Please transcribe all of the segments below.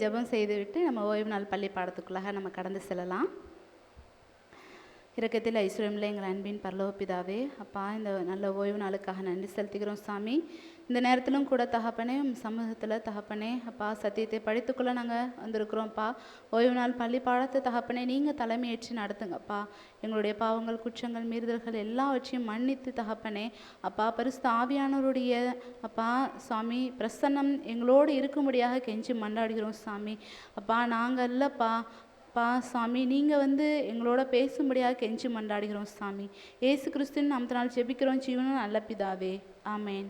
ஜெபம் செய்துவிட்டு நம்ம ஓய்வு நாள் பள்ளி பாடத்துக்குள்ளாக நம்ம கடந்து செல்லலாம். இரக்கத்தில் ஐஸ்வர்யமில்லை எங்கள் அன்பின் பரலோக பிதாவே, அப்பா இந்த நல்ல ஓய்வு நாளுக்காக நன்றி செலுத்துகிறோம் சாமி. இந்த நேரத்திலும் கூட தகப்பனே சமூகத்தில் தகப்பனே அப்பா சத்தியத்தை படித்துக்குள்ளே நாங்கள் வந்திருக்கிறோம்ப்பா. ஓய்வு நாள் பள்ளி பாடத்தை தகப்பனே நீங்கள் தலைமையேற்று நடத்துங்கப்பா. எங்களுடைய பாவங்கள் குற்றங்கள் மீறுதல்கள் எல்லாவற்றையும் மன்னித்து தகப்பனே அப்பா பரிசுத்த ஆவியானவருடைய அப்பா சாமி பிரசன்னம் எங்களோடு இருக்கும்படியாக கெஞ்சி மன்றாடுகிறோம் சாமி. அப்பா நாங்கள் இல்லைப்பா அப்பா சாமி நீங்கள் எங்களோட பேசும்படியாக கெஞ்சி மன்றாடுகிறோம் சாமி. ஏசு கிறிஸ்துவின் நாமத்தினால் ஜெபிக்கிறோம் ஜீவனும் நல்ல பிதாவே, ஆமேன்.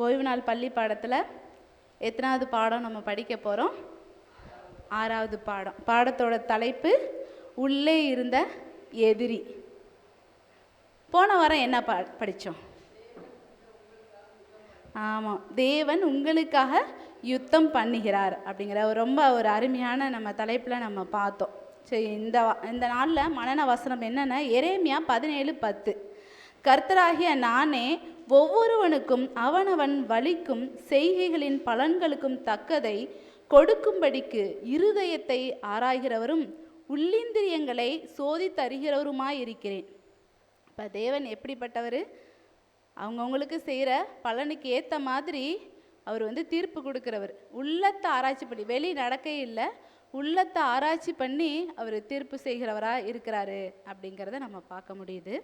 ஓய்வு நாள் பள்ளி பாடத்தில் எத்தனாவது பாடம் நம்ம படிக்க போகிறோம்? 6வது பாடம். பாடத்தோட தலைப்பு உள்ளே இருந்த எதிரி. போன வாரம் என்ன படித்தோம்? ஆமாம், தேவன் உங்களுக்காக யுத்தம் பண்ணுகிறார் அப்படிங்கிற ரொம்ப ஒரு அருமையான நம்ம தலைப்பில் நம்ம பார்த்தோம். சரி, இந்த நாளில் மனன வசனம் என்னென்னா எரேமியா 17:10. கர்த்தராகிய நானே ஒவ்வொருவனுக்கும் அவனவன் வலிக்கும் செய்கைகளின் பலன்களுக்கும் தக்கதை கொடுக்கும்படிக்கு இருதயத்தை ஆராய்கிறவரும் உள்ளிந்திரியங்களை சோதித்தருகிறவருமாயிருக்கிறேன். இப்போ தேவன் எப்படிப்பட்டவர்? அவங்கவுங்களுக்கு செய்கிற பலனுக்கு ஏற்ற மாதிரி அவர் தீர்ப்பு கொடுக்குறவர். உள்ளத்தை ஆராய்ச்சி பண்ணி, வெளி நடக்கவே இல்லை, உள்ளத்தை ஆராய்ச்சி பண்ணி அவர் தீர்ப்பு செய்கிறவராக இருக்கிறாரு அப்படிங்கிறத நம்ம பார்க்க முடியுது.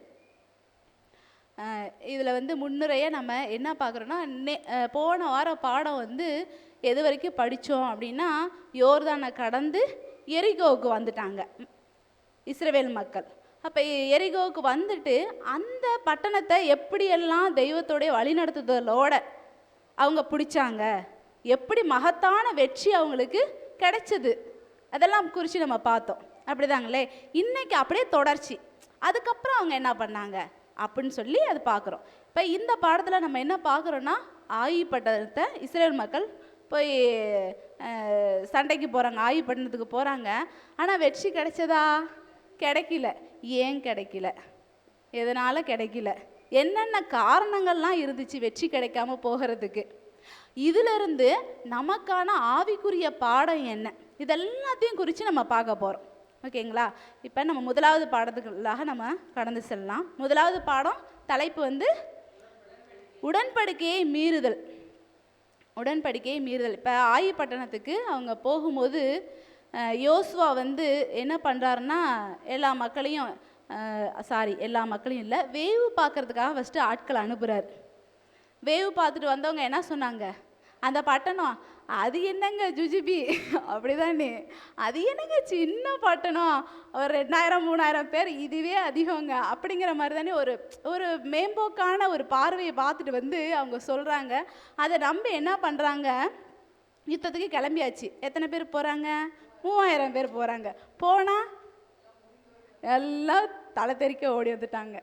இதில் முன்னுரையை நம்ம என்ன பார்க்குறோன்னா, போன வார பாடம் எது வரைக்கும் படித்தோம் அப்படின்னா, யோர்தானை கடந்து எரிகோவுக்கு வந்துட்டாங்க இஸ்ரவேல் மக்கள். அப்போ எரிகோவுக்கு வந்துட்டு அந்த பட்டணத்தை எப்படியெல்லாம் தெய்வத்தோடைய வழிநடத்துதலோட அவங்க பிடிச்சாங்க, எப்படி மகத்தான வெற்றி அவங்களுக்கு கிடைச்சது, அதெல்லாம் குறித்து நம்ம பார்த்தோம். அப்படிதாங்களே, இன்னைக்கு அப்படியே தொடர்ச்சி. அதுக்கப்புறம் அவங்க என்ன பண்ணாங்க அப்படின்னு சொல்லி அது பார்க்குறோம். இப்போ இந்த பாடத்தில் நம்ம என்ன பார்க்குறோன்னா, ஆயி பட்டணத்தை இஸ்ரேல் மக்கள் போய் சண்டைக்கு போகிறாங்க, ஆயி பட்டணத்துக்கு போகிறாங்க. ஆனால் வெற்றி கிடைச்சதா? கிடைக்கல. ஏன் கிடைக்கல? எதனால் கிடைக்கல? என்னென்ன காரணங்கள்லாம் இருந்துச்சு வெற்றி கிடைக்காம போகிறதுக்கு? இதிலிருந்து நமக்கான ஆவிக்குரிய பாடம் என்ன, இதெல்லாத்தையும் குறித்து நம்ம பார்க்க போகிறோம். ஓகேங்களா? இப்போ நம்ம முதலாவது பாடத்துக்குள்ளாக நம்ம கடந்து செல்லலாம். முதலாவது பாடம் தலைப்பு உடன்படிக்கையை மீறுதல். உடன்படிக்கையை மீறுதல். இப்போ ஆயி பட்டணத்துக்கு அவங்க போகும்போது யோசுவா என்ன பண்ணுறாருன்னா, எல்லா மக்களையும் இல்லை, வேவு பார்க்குறதுக்காக ஃபஸ்ட்டு ஆட்களை அனுப்புகிறார். வேவு பார்த்துட்டு வந்தவங்க என்ன சொன்னாங்க? அந்த பட்டணம் அது என்னங்க ஜுஜிபி அப்படிதானே, அது என்னங்க சின்ன பட்டணம், ஒரு 2000-3000 பேர், இதுவே அதிகங்க அப்படிங்கிற மாதிரி தானே ஒரு மேம்போக்கான ஒரு பார்வையை பார்த்துட்டு அவங்க சொல்கிறாங்க. அதை நம்பி என்ன பண்ணுறாங்க, யுத்தத்துக்கு கிளம்பியாச்சு. எத்தனை பேர் போகிறாங்க? 3000 பேர் போகிறாங்க. போனால் எல்லாம் தலை தெறிக்க ஓடி வந்துட்டாங்க.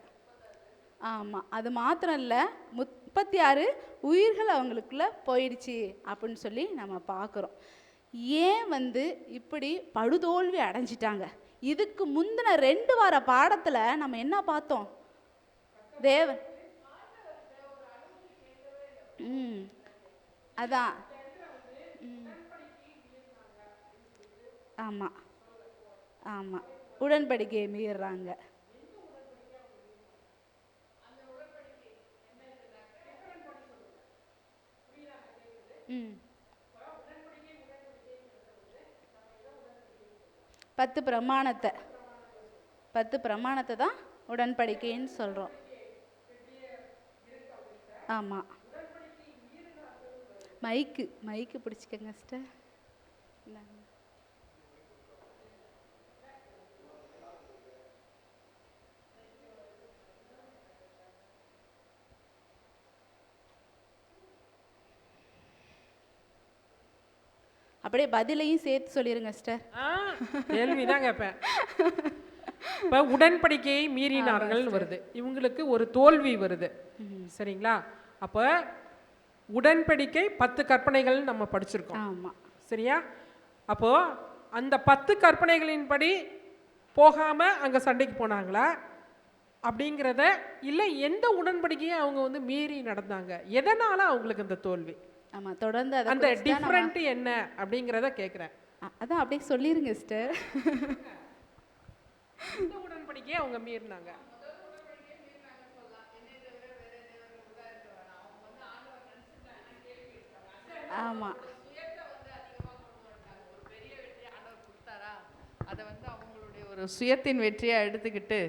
ஆமாம், அது மாத்திரம் இல்லை, 36 உயிர்கள் அவங்களுக்குள்ள போயிடுச்சு அப்படின்னு சொல்லி நம்ம பார்க்குறோம். ஏன் இப்படி படுதோல்வி அடைஞ்சிட்டாங்க? இதுக்கு முந்தின 2 வார பாடத்தில் நம்ம என்ன பார்த்தோம்? தேவன் அதான் ஆமாம் ஆமாம் உடன்படிக்கையை மீறுறாங்க. பத்து பிரமாணத்தை தான் உடன்படிக்கைன்னு சொல்கிறோம். ஆமாம், மைக்கு பிடிச்சிக்கங்க சிஸ்டர். அப்படியே பதிலையும் சேர்த்து சொல்லிடுங்க சிஸ்டர். கேள்விதான் கேட்பேன். இப்போ உடன்படிக்கையை மீறினார்கள் வருது, இவங்களுக்கு ஒரு தோல்வி வருது. சரிங்களா? அப்போ உடன்படிக்கை 10 கற்பனைகள் நம்ம படிச்சிருக்கோம். ஆமாம், சரியா? அப்போ அந்த 10 கற்பனைகளின்படி போகாம அங்கே சண்டைக்கு போனாங்களா அப்படிங்கிறத, இல்லை எந்த உடன்படிக்கையை அவங்க மீறி நடந்தாங்க, எதனால அவங்களுக்கு இந்த தோல்வி? ஆமாம், தொடர்ந்து அதை அந்த குறித்து தான் நம்ம டிஃப்ரெண்ட் என்ன அப்படிங்கிறத கேட்குறேன். அதான் அப்படியே சொல்லிடுங்க சிஸ்டர். இந்த உடன்படிக்கையை அவங்க மீறினாங்க. ஆமாம், அதை அவங்களுடைய ஒரு சுயத்தின் வெற்றியாக எடுத்துக்கிட்டு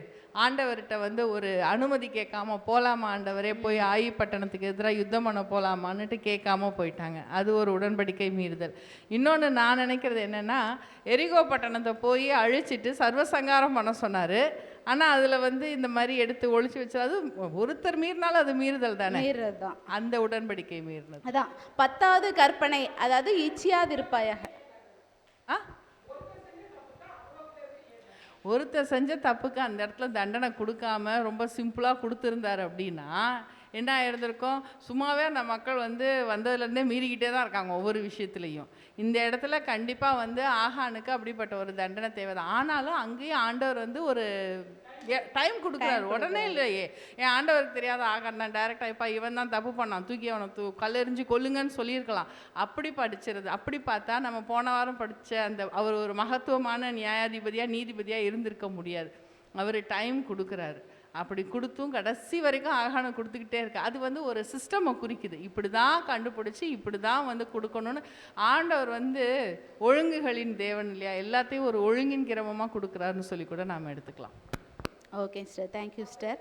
ஆண்டவர்கிட்ட ஒரு அனுமதி கேட்காம போகலாமா ஆண்டவரே, போய் ஆயி பட்டணத்துக்கு எதிராக யுத்தம் பண்ண போகலாமான்னுட்டு கேட்காம போயிட்டாங்க. அது ஒரு உடன்படிக்கை மீறுதல். இன்னொன்று நான் நினைக்கிறது என்னென்னா, எரிகோ பட்டணத்தை போய் அழிச்சிட்டு சர்வசங்காரம் பண்ண சொன்னார். ஆனால் அதில் இந்த மாதிரி எடுத்து ஒழிச்சு வச்சு, அது ஒருத்தர் மீறினாலும் அது மீறுதல் தானே, மீறுறது தான் அந்த உடன்படிக்கை மீறினது. அதான் 10வது கற்பனை, அதாவது இச்சியாதிருப்பாயாக. ஒருத்தர் செஞ்ச தப்புக்கு அந்த இடத்துல தண்டனை கொடுக்காம ரொம்ப சிம்பிளாக கொடுத்துருந்தாரு அப்படின்னா என்ன ஆயிருந்திருக்கும்? சும்மாவே அந்த மக்கள் வந்ததுலேருந்தே மீறிக்கிட்டே தான் இருக்காங்க ஒவ்வொரு விஷயத்துலையும். இந்த இடத்துல கண்டிப்பாக ஆகானுக்கு அப்படிப்பட்ட ஒரு தண்டனை தேவைதான். ஆனாலும் அங்கேயும் ஆண்டவர் ஒரு டைம் கொடுக்குறாரு. உடனே இல்லையே, என் ஆண்டவருக்கு தெரியாத ஆகான் தான் டைரெக்டாக இப்போ இவன் தான் தப்பு பண்ணான், தூக்கி அவனை கல்லெறிஞ்சு கொல்லுங்கன்னு சொல்லியிருக்கலாம். அப்படி படிச்சிருது. அப்படி பார்த்தா நம்ம போன வாரம் படித்த அவர் ஒரு மகத்துவமான நியாயாதிபதியாக நீதிபதியாக இருந்திருக்க முடியாது. அவர் டைம் கொடுக்குறாரு. அப்படி கொடுத்தும் கடைசி வரைக்கும் ஆகானம் கொடுத்துக்கிட்டே இருக்கு. அது ஒரு சிஸ்டமை குறிக்குது. இப்படி தான் கண்டுபிடிச்சி இப்படி தான் கொடுக்கணும்னு ஆண்டவர் ஒழுங்குகளின் தேவன் இல்லையா, எல்லாத்தையும் ஒரு ஒழுங்கின் கிரமமாக கொடுக்குறாருன்னு சொல்லி கூட நாம் எடுத்துக்கலாம். Okay sister, thank you sister.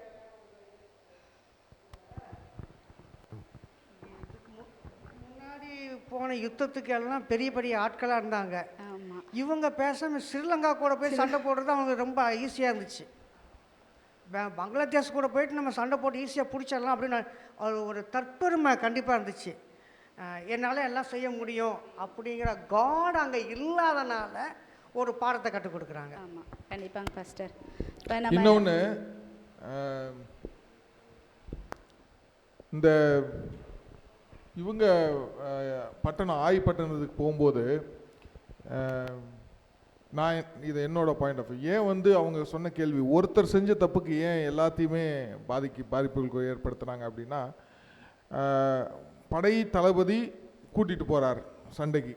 முன்னாடி போன யுத்தத்துக்கு எல்லாம் பெரிய பெரிய ஆட்களாக இருந்தாங்க. ஆமாம், இவங்க பேசாமல் ஸ்ரீலங்கா கூட போய் சண்டை போடுறது அவங்களுக்கு ரொம்ப ஈஸியாக இருந்துச்சு. பங்களாதேஷ் கூட போயிட்டு நம்ம சண்டை போட்டு ஈஸியாக பிடிச்சிடலாம் அப்படின்னு ஒரு தற்பெருமை கண்டிப்பாக இருந்துச்சு. என்னால் எல்லாம் செய்ய முடியும் அப்படிங்கிற காட் அங்கே இல்லாதனால ஒரு பாடத்தை கற்றுக் கொடுக்குறாங்க. ஆமாம், கண்டிப்பாங்க பாஸ்டர். இன்னொன்று, இந்த இவங்க ஆயி பட்டணத்துக்கு போகும்போது நான் இது என்னோட பாயிண்ட் ஆஃப் வியூ, ஏன் அவங்க சொன்ன கேள்வி, ஒருத்தர் செஞ்ச தப்புக்கு ஏன் எல்லாத்தையுமே பாதிப்புகளுக்கு ஏற்படுத்துனாங்க அப்படின்னா, படை தளபதி கூட்டிகிட்டு போகிறார் சண்டைக்கு.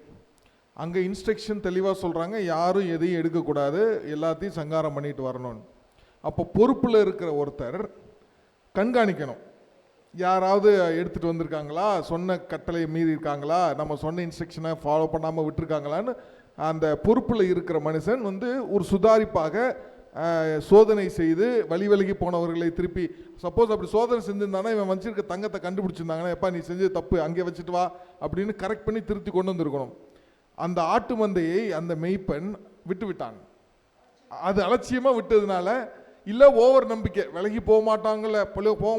அங்கே இன்ஸ்ட்ரக்ஷன் தெளிவாக சொல்கிறாங்க, யாரும் எதையும் எடுக்கக்கூடாது, எல்லாத்தையும் சங்காரம் பண்ணிட்டு வரணும்னு. அப்போ பொறுப்பில் இருக்கிற ஒருத்தர் கண்காணிக்கணும், யாராவது எடுத்துகிட்டு வந்திருக்காங்களா, சொன்ன கட்டளையை மீறி இருக்காங்களா, நம்ம சொன்ன இன்ஸ்ட்ரக்ஷனை ஃபாலோ பண்ணாமல் விட்டுருக்காங்களான்னு அந்த பொறுப்பில் இருக்கிற மனுஷன் ஒரு சுதாரிப்பாக சோதனை செய்து வழிவிலகி போனவர்களை திருப்பி, சப்போஸ் அப்படி சோதனை செஞ்சுருந்தானா இவன் வச்சிருக்க தங்கத்தை கண்டுபிடிச்சிருந்தாங்கன்னா, எப்பா நீ செஞ்ச தப்பு அங்கே வச்சுட்டு வா அப்படின்னு கரெக்ட் பண்ணி திருத்தி கொண்டு வந்திருக்கணும். அந்த ஆட்டு மந்தையை அந்த மெய்ப்பெண் விட்டு விட்டாங்க. அது அலட்சியமாக விட்டதுனால, இல்லை ஓவர் நம்பிக்கை, விலகி போக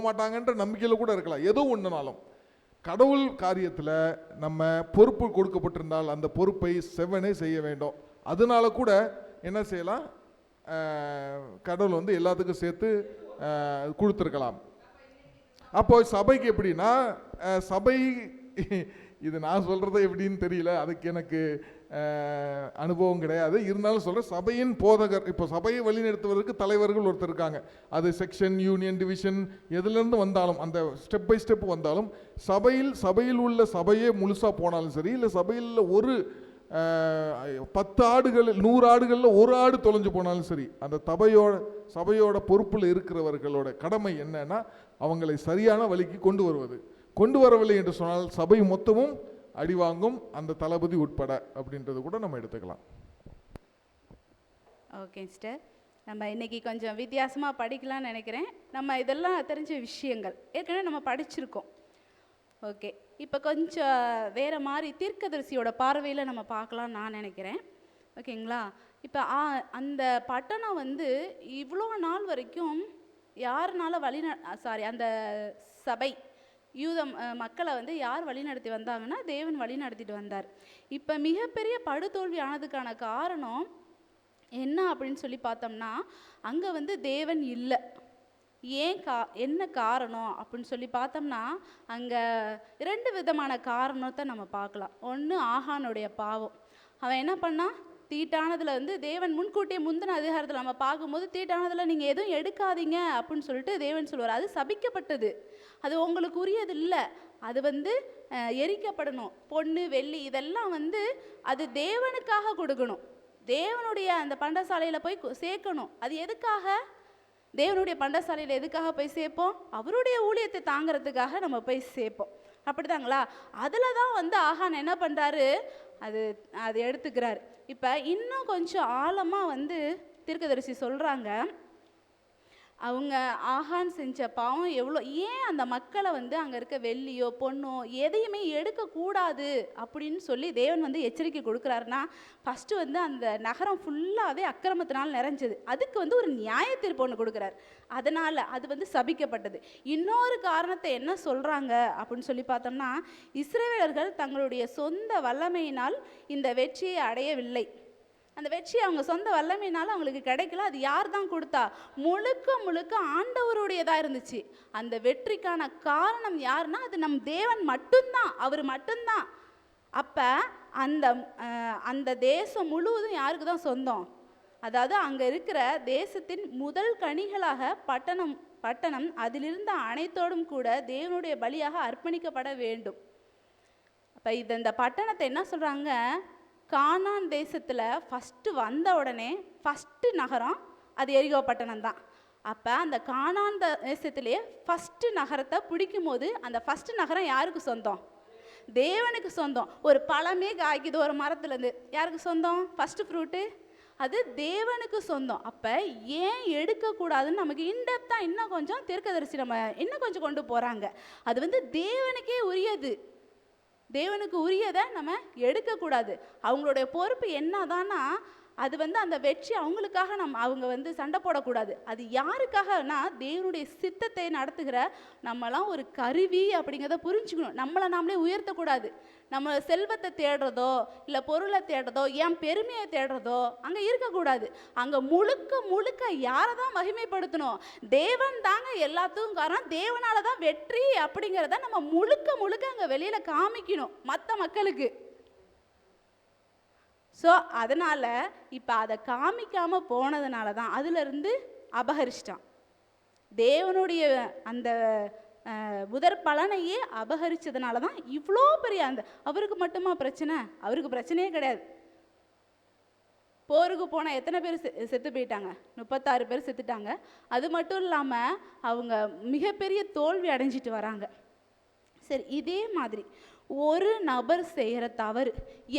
மாட்டாங்கன்ற நம்பிக்கையில் கூட இருக்கலாம். ஏதோ ஒன்றுனாலும் கடவுள் காரியத்தில் நம்ம பொறுப்பு கொடுக்கப்பட்டிருந்தால் அந்த பொறுப்பை செவ்வனே செய்ய வேண்டும். அதனால கூட என்ன செய்யலாம், கடவுள் எல்லாத்துக்கும் சேர்த்து கொடுத்துருக்கலாம். அப்போ சபைக்கு எப்படின்னா, சபை இது நான் சொல்கிறது எப்படின்னு தெரியல, அதுக்கு எனக்கு அனுபவம் கிடையாது. இருந்தாலும் சொல்கிறேன், சபையின் போதகர், இப்போ சபையை வழிநடத்துவதற்கு தலைவர்கள் ஒருத்தர் இருக்காங்க. அது செக்ஷன், யூனியன், டிவிஷன் எதுலேருந்து வந்தாலும், அந்த ஸ்டெப் பை ஸ்டெப் வந்தாலும், சபையில் உள்ள சபையே முழுசாக போனாலும் சரி, இல்லை சபையில் ஒரு 10 ஆடுகள் 100 ஆடுகளில் ஒரு ஆடு தொலைஞ்சு போனாலும் சரி, அந்த சபையோட பொறுப்பில் இருக்கிறவர்களோட கடமை என்னன்னா, அவங்களை சரியான வழிக்கு கொண்டு வரவில்லை என்று சொன்னால் சபை மொத்தமும் அடிவாங்கும், அந்த தளபதி உட்பட அப்படின்றது கூட நம்ம எடுத்துக்கலாம். ஓகே சிஸ்டர், நம்ம இன்னைக்கு கொஞ்சம் வித்தியாசமாக படிக்கலாம்னு நினைக்கிறேன். நம்ம இதெல்லாம் தெரிஞ்ச விஷயங்கள் ஏற்கனவே நம்ம படிச்சிருக்கோம். ஓகே, இப்போ கொஞ்சம் வேறு மாதிரி தீர்க்கதரிசியோட பார்வையில் நம்ம பார்க்கலாம்னு நான் நினைக்கிறேன். ஓகேங்களா? இப்போ அந்த பட்டணம் இவ்வளோ நாள் வரைக்கும் யாருனால அந்த சபை யூத மக்களை யார் வழிநடத்தி வந்தாங்கன்னா தேவன் வழி நடத்திட்டு வந்தார். இப்போ மிகப்பெரிய படுதோல்வி ஆனதுக்கான காரணம் என்ன அப்படின்னு சொல்லி பார்த்தோம்னா, அங்கே தேவன் இல்லை. என்ன காரணம் அப்படின்னு சொல்லி பார்த்தோம்னா, அங்கே 2 விதமான காரணத்தை நம்ம பார்க்கலாம். ஒன்று, ஆகானுடைய பாவம். அவன் என்ன பண்ணான், தீட்டானதில் தேவன் முன்கூட்டியே முந்தின அதிகாரத்தில் நம்ம பார்க்கும்போது, தீட்டானதில் நீங்கள் எதுவும் எடுக்காதீங்க அப்படின்னு சொல்லிட்டு தேவன் சொல்லுவார். அது சபிக்கப்பட்டது, அது உங்களுக்கு உரியது இல்லை. அது எரிக்கப்படணும். பொன்னு வெள்ளி இதெல்லாம் வந்து அது தேவனுக்காக கொடுக்கணும். தேவனுடைய அந்த பண்டசாலையில் போய் சேர்க்கணும். அது எதுக்காக? தேவனுடைய பண்டசாலையில் எதுக்காக போய் சேர்ப்போம்? அவருடைய ஊழியத்தை தாங்கிறதுக்காக நம்ம போய் சேர்ப்போம். அப்படிதாங்களா? அதில் தான் வந்து ஆகான் என்ன பண்ணுறாரு, அது எடுத்துக்கிறாரு. இப்போ இன்னும் கொஞ்சம் ஆழமாக வந்து தீர்க்கதரிசி சொல்கிறாங்க, அவங்க ஆகான் செஞ்ச பாவம் எவ்வளோ, ஏன் அந்த மக்களை வந்து அங்கே இருக்க வெள்ளியோ பொண்ணோ எதையுமே எடுக்கக்கூடாது அப்படின்னு சொல்லி தேவன் வந்து எச்சரிக்கை கொடுக்குறாருன்னா, ஃபஸ்ட்டு வந்து அந்த நகரம் ஃபுல்லாகவே அக்கிரமத்தினால் நிறைஞ்சது. அதுக்கு வந்து ஒரு நியாய தீர்ப்பு ஒன்று கொடுக்குறாரு. அதனால் அது வந்து சபிக்கப்பட்டது. இன்னொரு காரணத்தை என்ன சொல்கிறாங்க அப்படின்னு சொல்லி பார்த்தோம்னா, இஸ்ரவேலர்கள் தங்களுடைய சொந்த வல்லமையினால் இந்த வெற்றியை அடையவில்லை. அந்த வெற்றி அவங்க சொந்த வல்லமையினால அவங்களுக்கு கிடைக்கல. அது யார் தான் கொடுத்தா? முழுக்க முழுக்க ஆண்டவருடையதாக இருந்துச்சு. அந்த வெற்றிக்கான காரணம் யாருன்னா அது நம் தேவன் மட்டும்தான், அவர் மட்டும்தான். அப்போ அந்த தேசம் முழுவதும் யாருக்கு தான் சொந்தம்? அதாவது அங்கே இருக்கிற தேசத்தின் முதல் கனிகளாக பட்டணம் அதிலிருந்த அனைத்தோடும் கூட தேவனுடைய பலியாக அர்ப்பணிக்கப்பட வேண்டும். அப்போ இந்த பட்டணத்தை என்ன சொல்கிறாங்க, கானான் தேசத்தில் ஃபஸ்ட்டு வந்த உடனே ஃபஸ்ட்டு நகரம் அது எரிகோ பட்டணம் தான். அப்போ அந்த கானான் தேசத்திலே ஃபஸ்ட்டு நகரத்தை பிடிக்கும் போது அந்த ஃபஸ்ட்டு நகரம் யாருக்கு சொந்தம்? தேவனுக்கு சொந்தம். ஒரு பழமே காய்க்குது ஒரு மரத்துலேருந்து, யாருக்கு சொந்தம்? ஃபஸ்ட்டு ஃப்ரூட்டு அது தேவனுக்கு சொந்தம். அப்போ ஏன் எடுக்கக்கூடாதுன்னு நமக்கு இன்டெப்த்தாக இன்னும் கொஞ்சம் தீர்க்கதரிசி நம்ம இன்னும் கொஞ்சம் கொண்டு போகிறாங்க. அது வந்து தேவனுக்கே உரியது. தேவனுக்கு உரியதை நம்ம எடுக்கக்கூடாது. அவங்களுடைய பொறுப்பு என்னதான்னா, அது வந்து அந்த வெற்றி அவங்களுக்காக அவங்க வந்து சண்டை போடக்கூடாது. அது யாருக்காகனா தேவனுடைய சித்தத்தை நடத்துகிற நம்மலாம் ஒரு கருவி அப்படிங்கிறத புரிஞ்சுக்கணும். நம்மளை நாமளே உயர்த்தக்கூடாது. நம்ம செல்வத்தை தேடுறதோ இல்லை பொருளை தேடுறதோ என் பெருமையை தேடுறதோ அங்கே இருக்கக்கூடாது. அங்கே முழுக்க முழுக்க யாரை தான் மகிமைப்படுத்தணும்? தேவன் தாங்க எல்லாத்துக்கும் காரணம். தேவனால தான் வெற்றி அப்படிங்கிறத நம்ம முழுக்க முழுக்க அங்கே வெளியில் காமிக்கணும் மற்ற மக்களுக்கு. ஸோ அதனால் இப்போ அதை காமிக்காமல் போனதுனால தான் அதிலிருந்து அபகரிச்சிட்டான். தேவனுடைய அந்த முதற் பலனையே அபகரித்ததுனால தான் இவ்வளோ பெரிய அவருக்கு மட்டுமா பிரச்சனை? அவருக்கு பிரச்சனையே கிடையாது. போருக்கு போனால் எத்தனை பேர் செத்து போயிட்டாங்க? 36 பேர் செத்துட்டாங்க. அது மட்டும் இல்லாமல் அவங்க மிகப்பெரிய தோல்வி அடைஞ்சிட்டு வராங்க. சரி, இதே மாதிரி ஒரு நபர் செய்கிற தவறு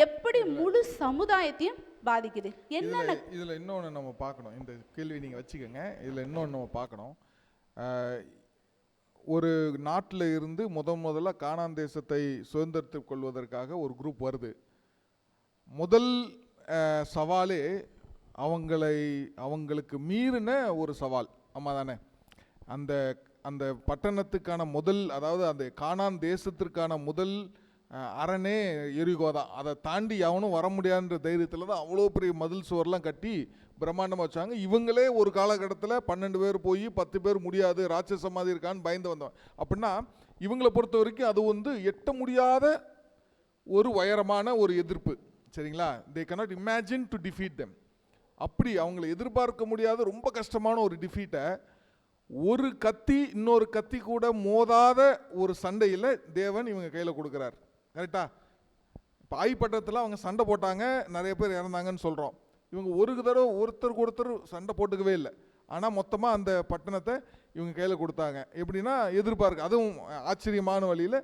எப்படி முழு சமுதாயத்தையும் பாதிக்குது? என்னென்ன இதில் இன்னொன்று நம்ம பார்க்கணும். இந்த கேள்வி நீங்கள் வச்சுக்கோங்க. இதில் இன்னொன்று நம்ம பார்க்கணும். ஒரு நாட்டில் இருந்து முதல்ல கானான் தேசத்தை சுதந்திரத்துக் கொள்வதற்காக ஒரு குரூப் வருது. முதல் சவாலே அவங்களுக்கு மீறின ஒரு சவால். ஆமாம் தானே? அந்த பட்டணத்துக்கான அதாவது அந்த கானான் தேசத்திற்கான முதல் அரணே எரிகோ தான். அதை தாண்டி எவனும் வர முடியாதுன்ற தைரியத்தில் தான் அவ்வளோ பெரிய மதில் சுவர்லாம் கட்டி பிரம்மாண்டமாக வச்சாங்க. இவங்களே ஒரு காலகட்டத்தில் 12 பேர் போய் 10 பேர் முடியாது, ராட்சச மாதிரி இருக்கான்னு பயந்து வந்தவன். அப்படின்னா இவங்களை பொறுத்த வரைக்கும் அது வந்து எட்ட முடியாத ஒரு உயரமான ஒரு எதிர்ப்பு. சரிங்களா? தே cannot imagine to defeat them. அப்படி அவங்களை எதிர்பார்க்க முடியாத ரொம்ப கஷ்டமான ஒரு டிஃபீட்டை ஒரு கத்தி இன்னொரு கத்தி கூட மோதாத ஒரு சண்டையில் தேவன் இவங்க கையில் கொடுக்குறார். கரெக்டா? இப்போ ஆய்பட்டத்தில் அவங்க சண்டை போட்டாங்க, நிறைய பேர் இறந்தாங்கன்னு சொல்கிறோம். இவங்க ஒரு தடவை ஒருத்தருக்கு ஒருத்தர் சண்டை போட்டுக்கவே இல்லை. ஆனால் மொத்தமாக அந்த பட்டணத்தை இவங்க கையில் கொடுத்தாங்க. எப்படின்னா எதிர்பார்க்க, அதுவும் ஆச்சரியமான வழியில்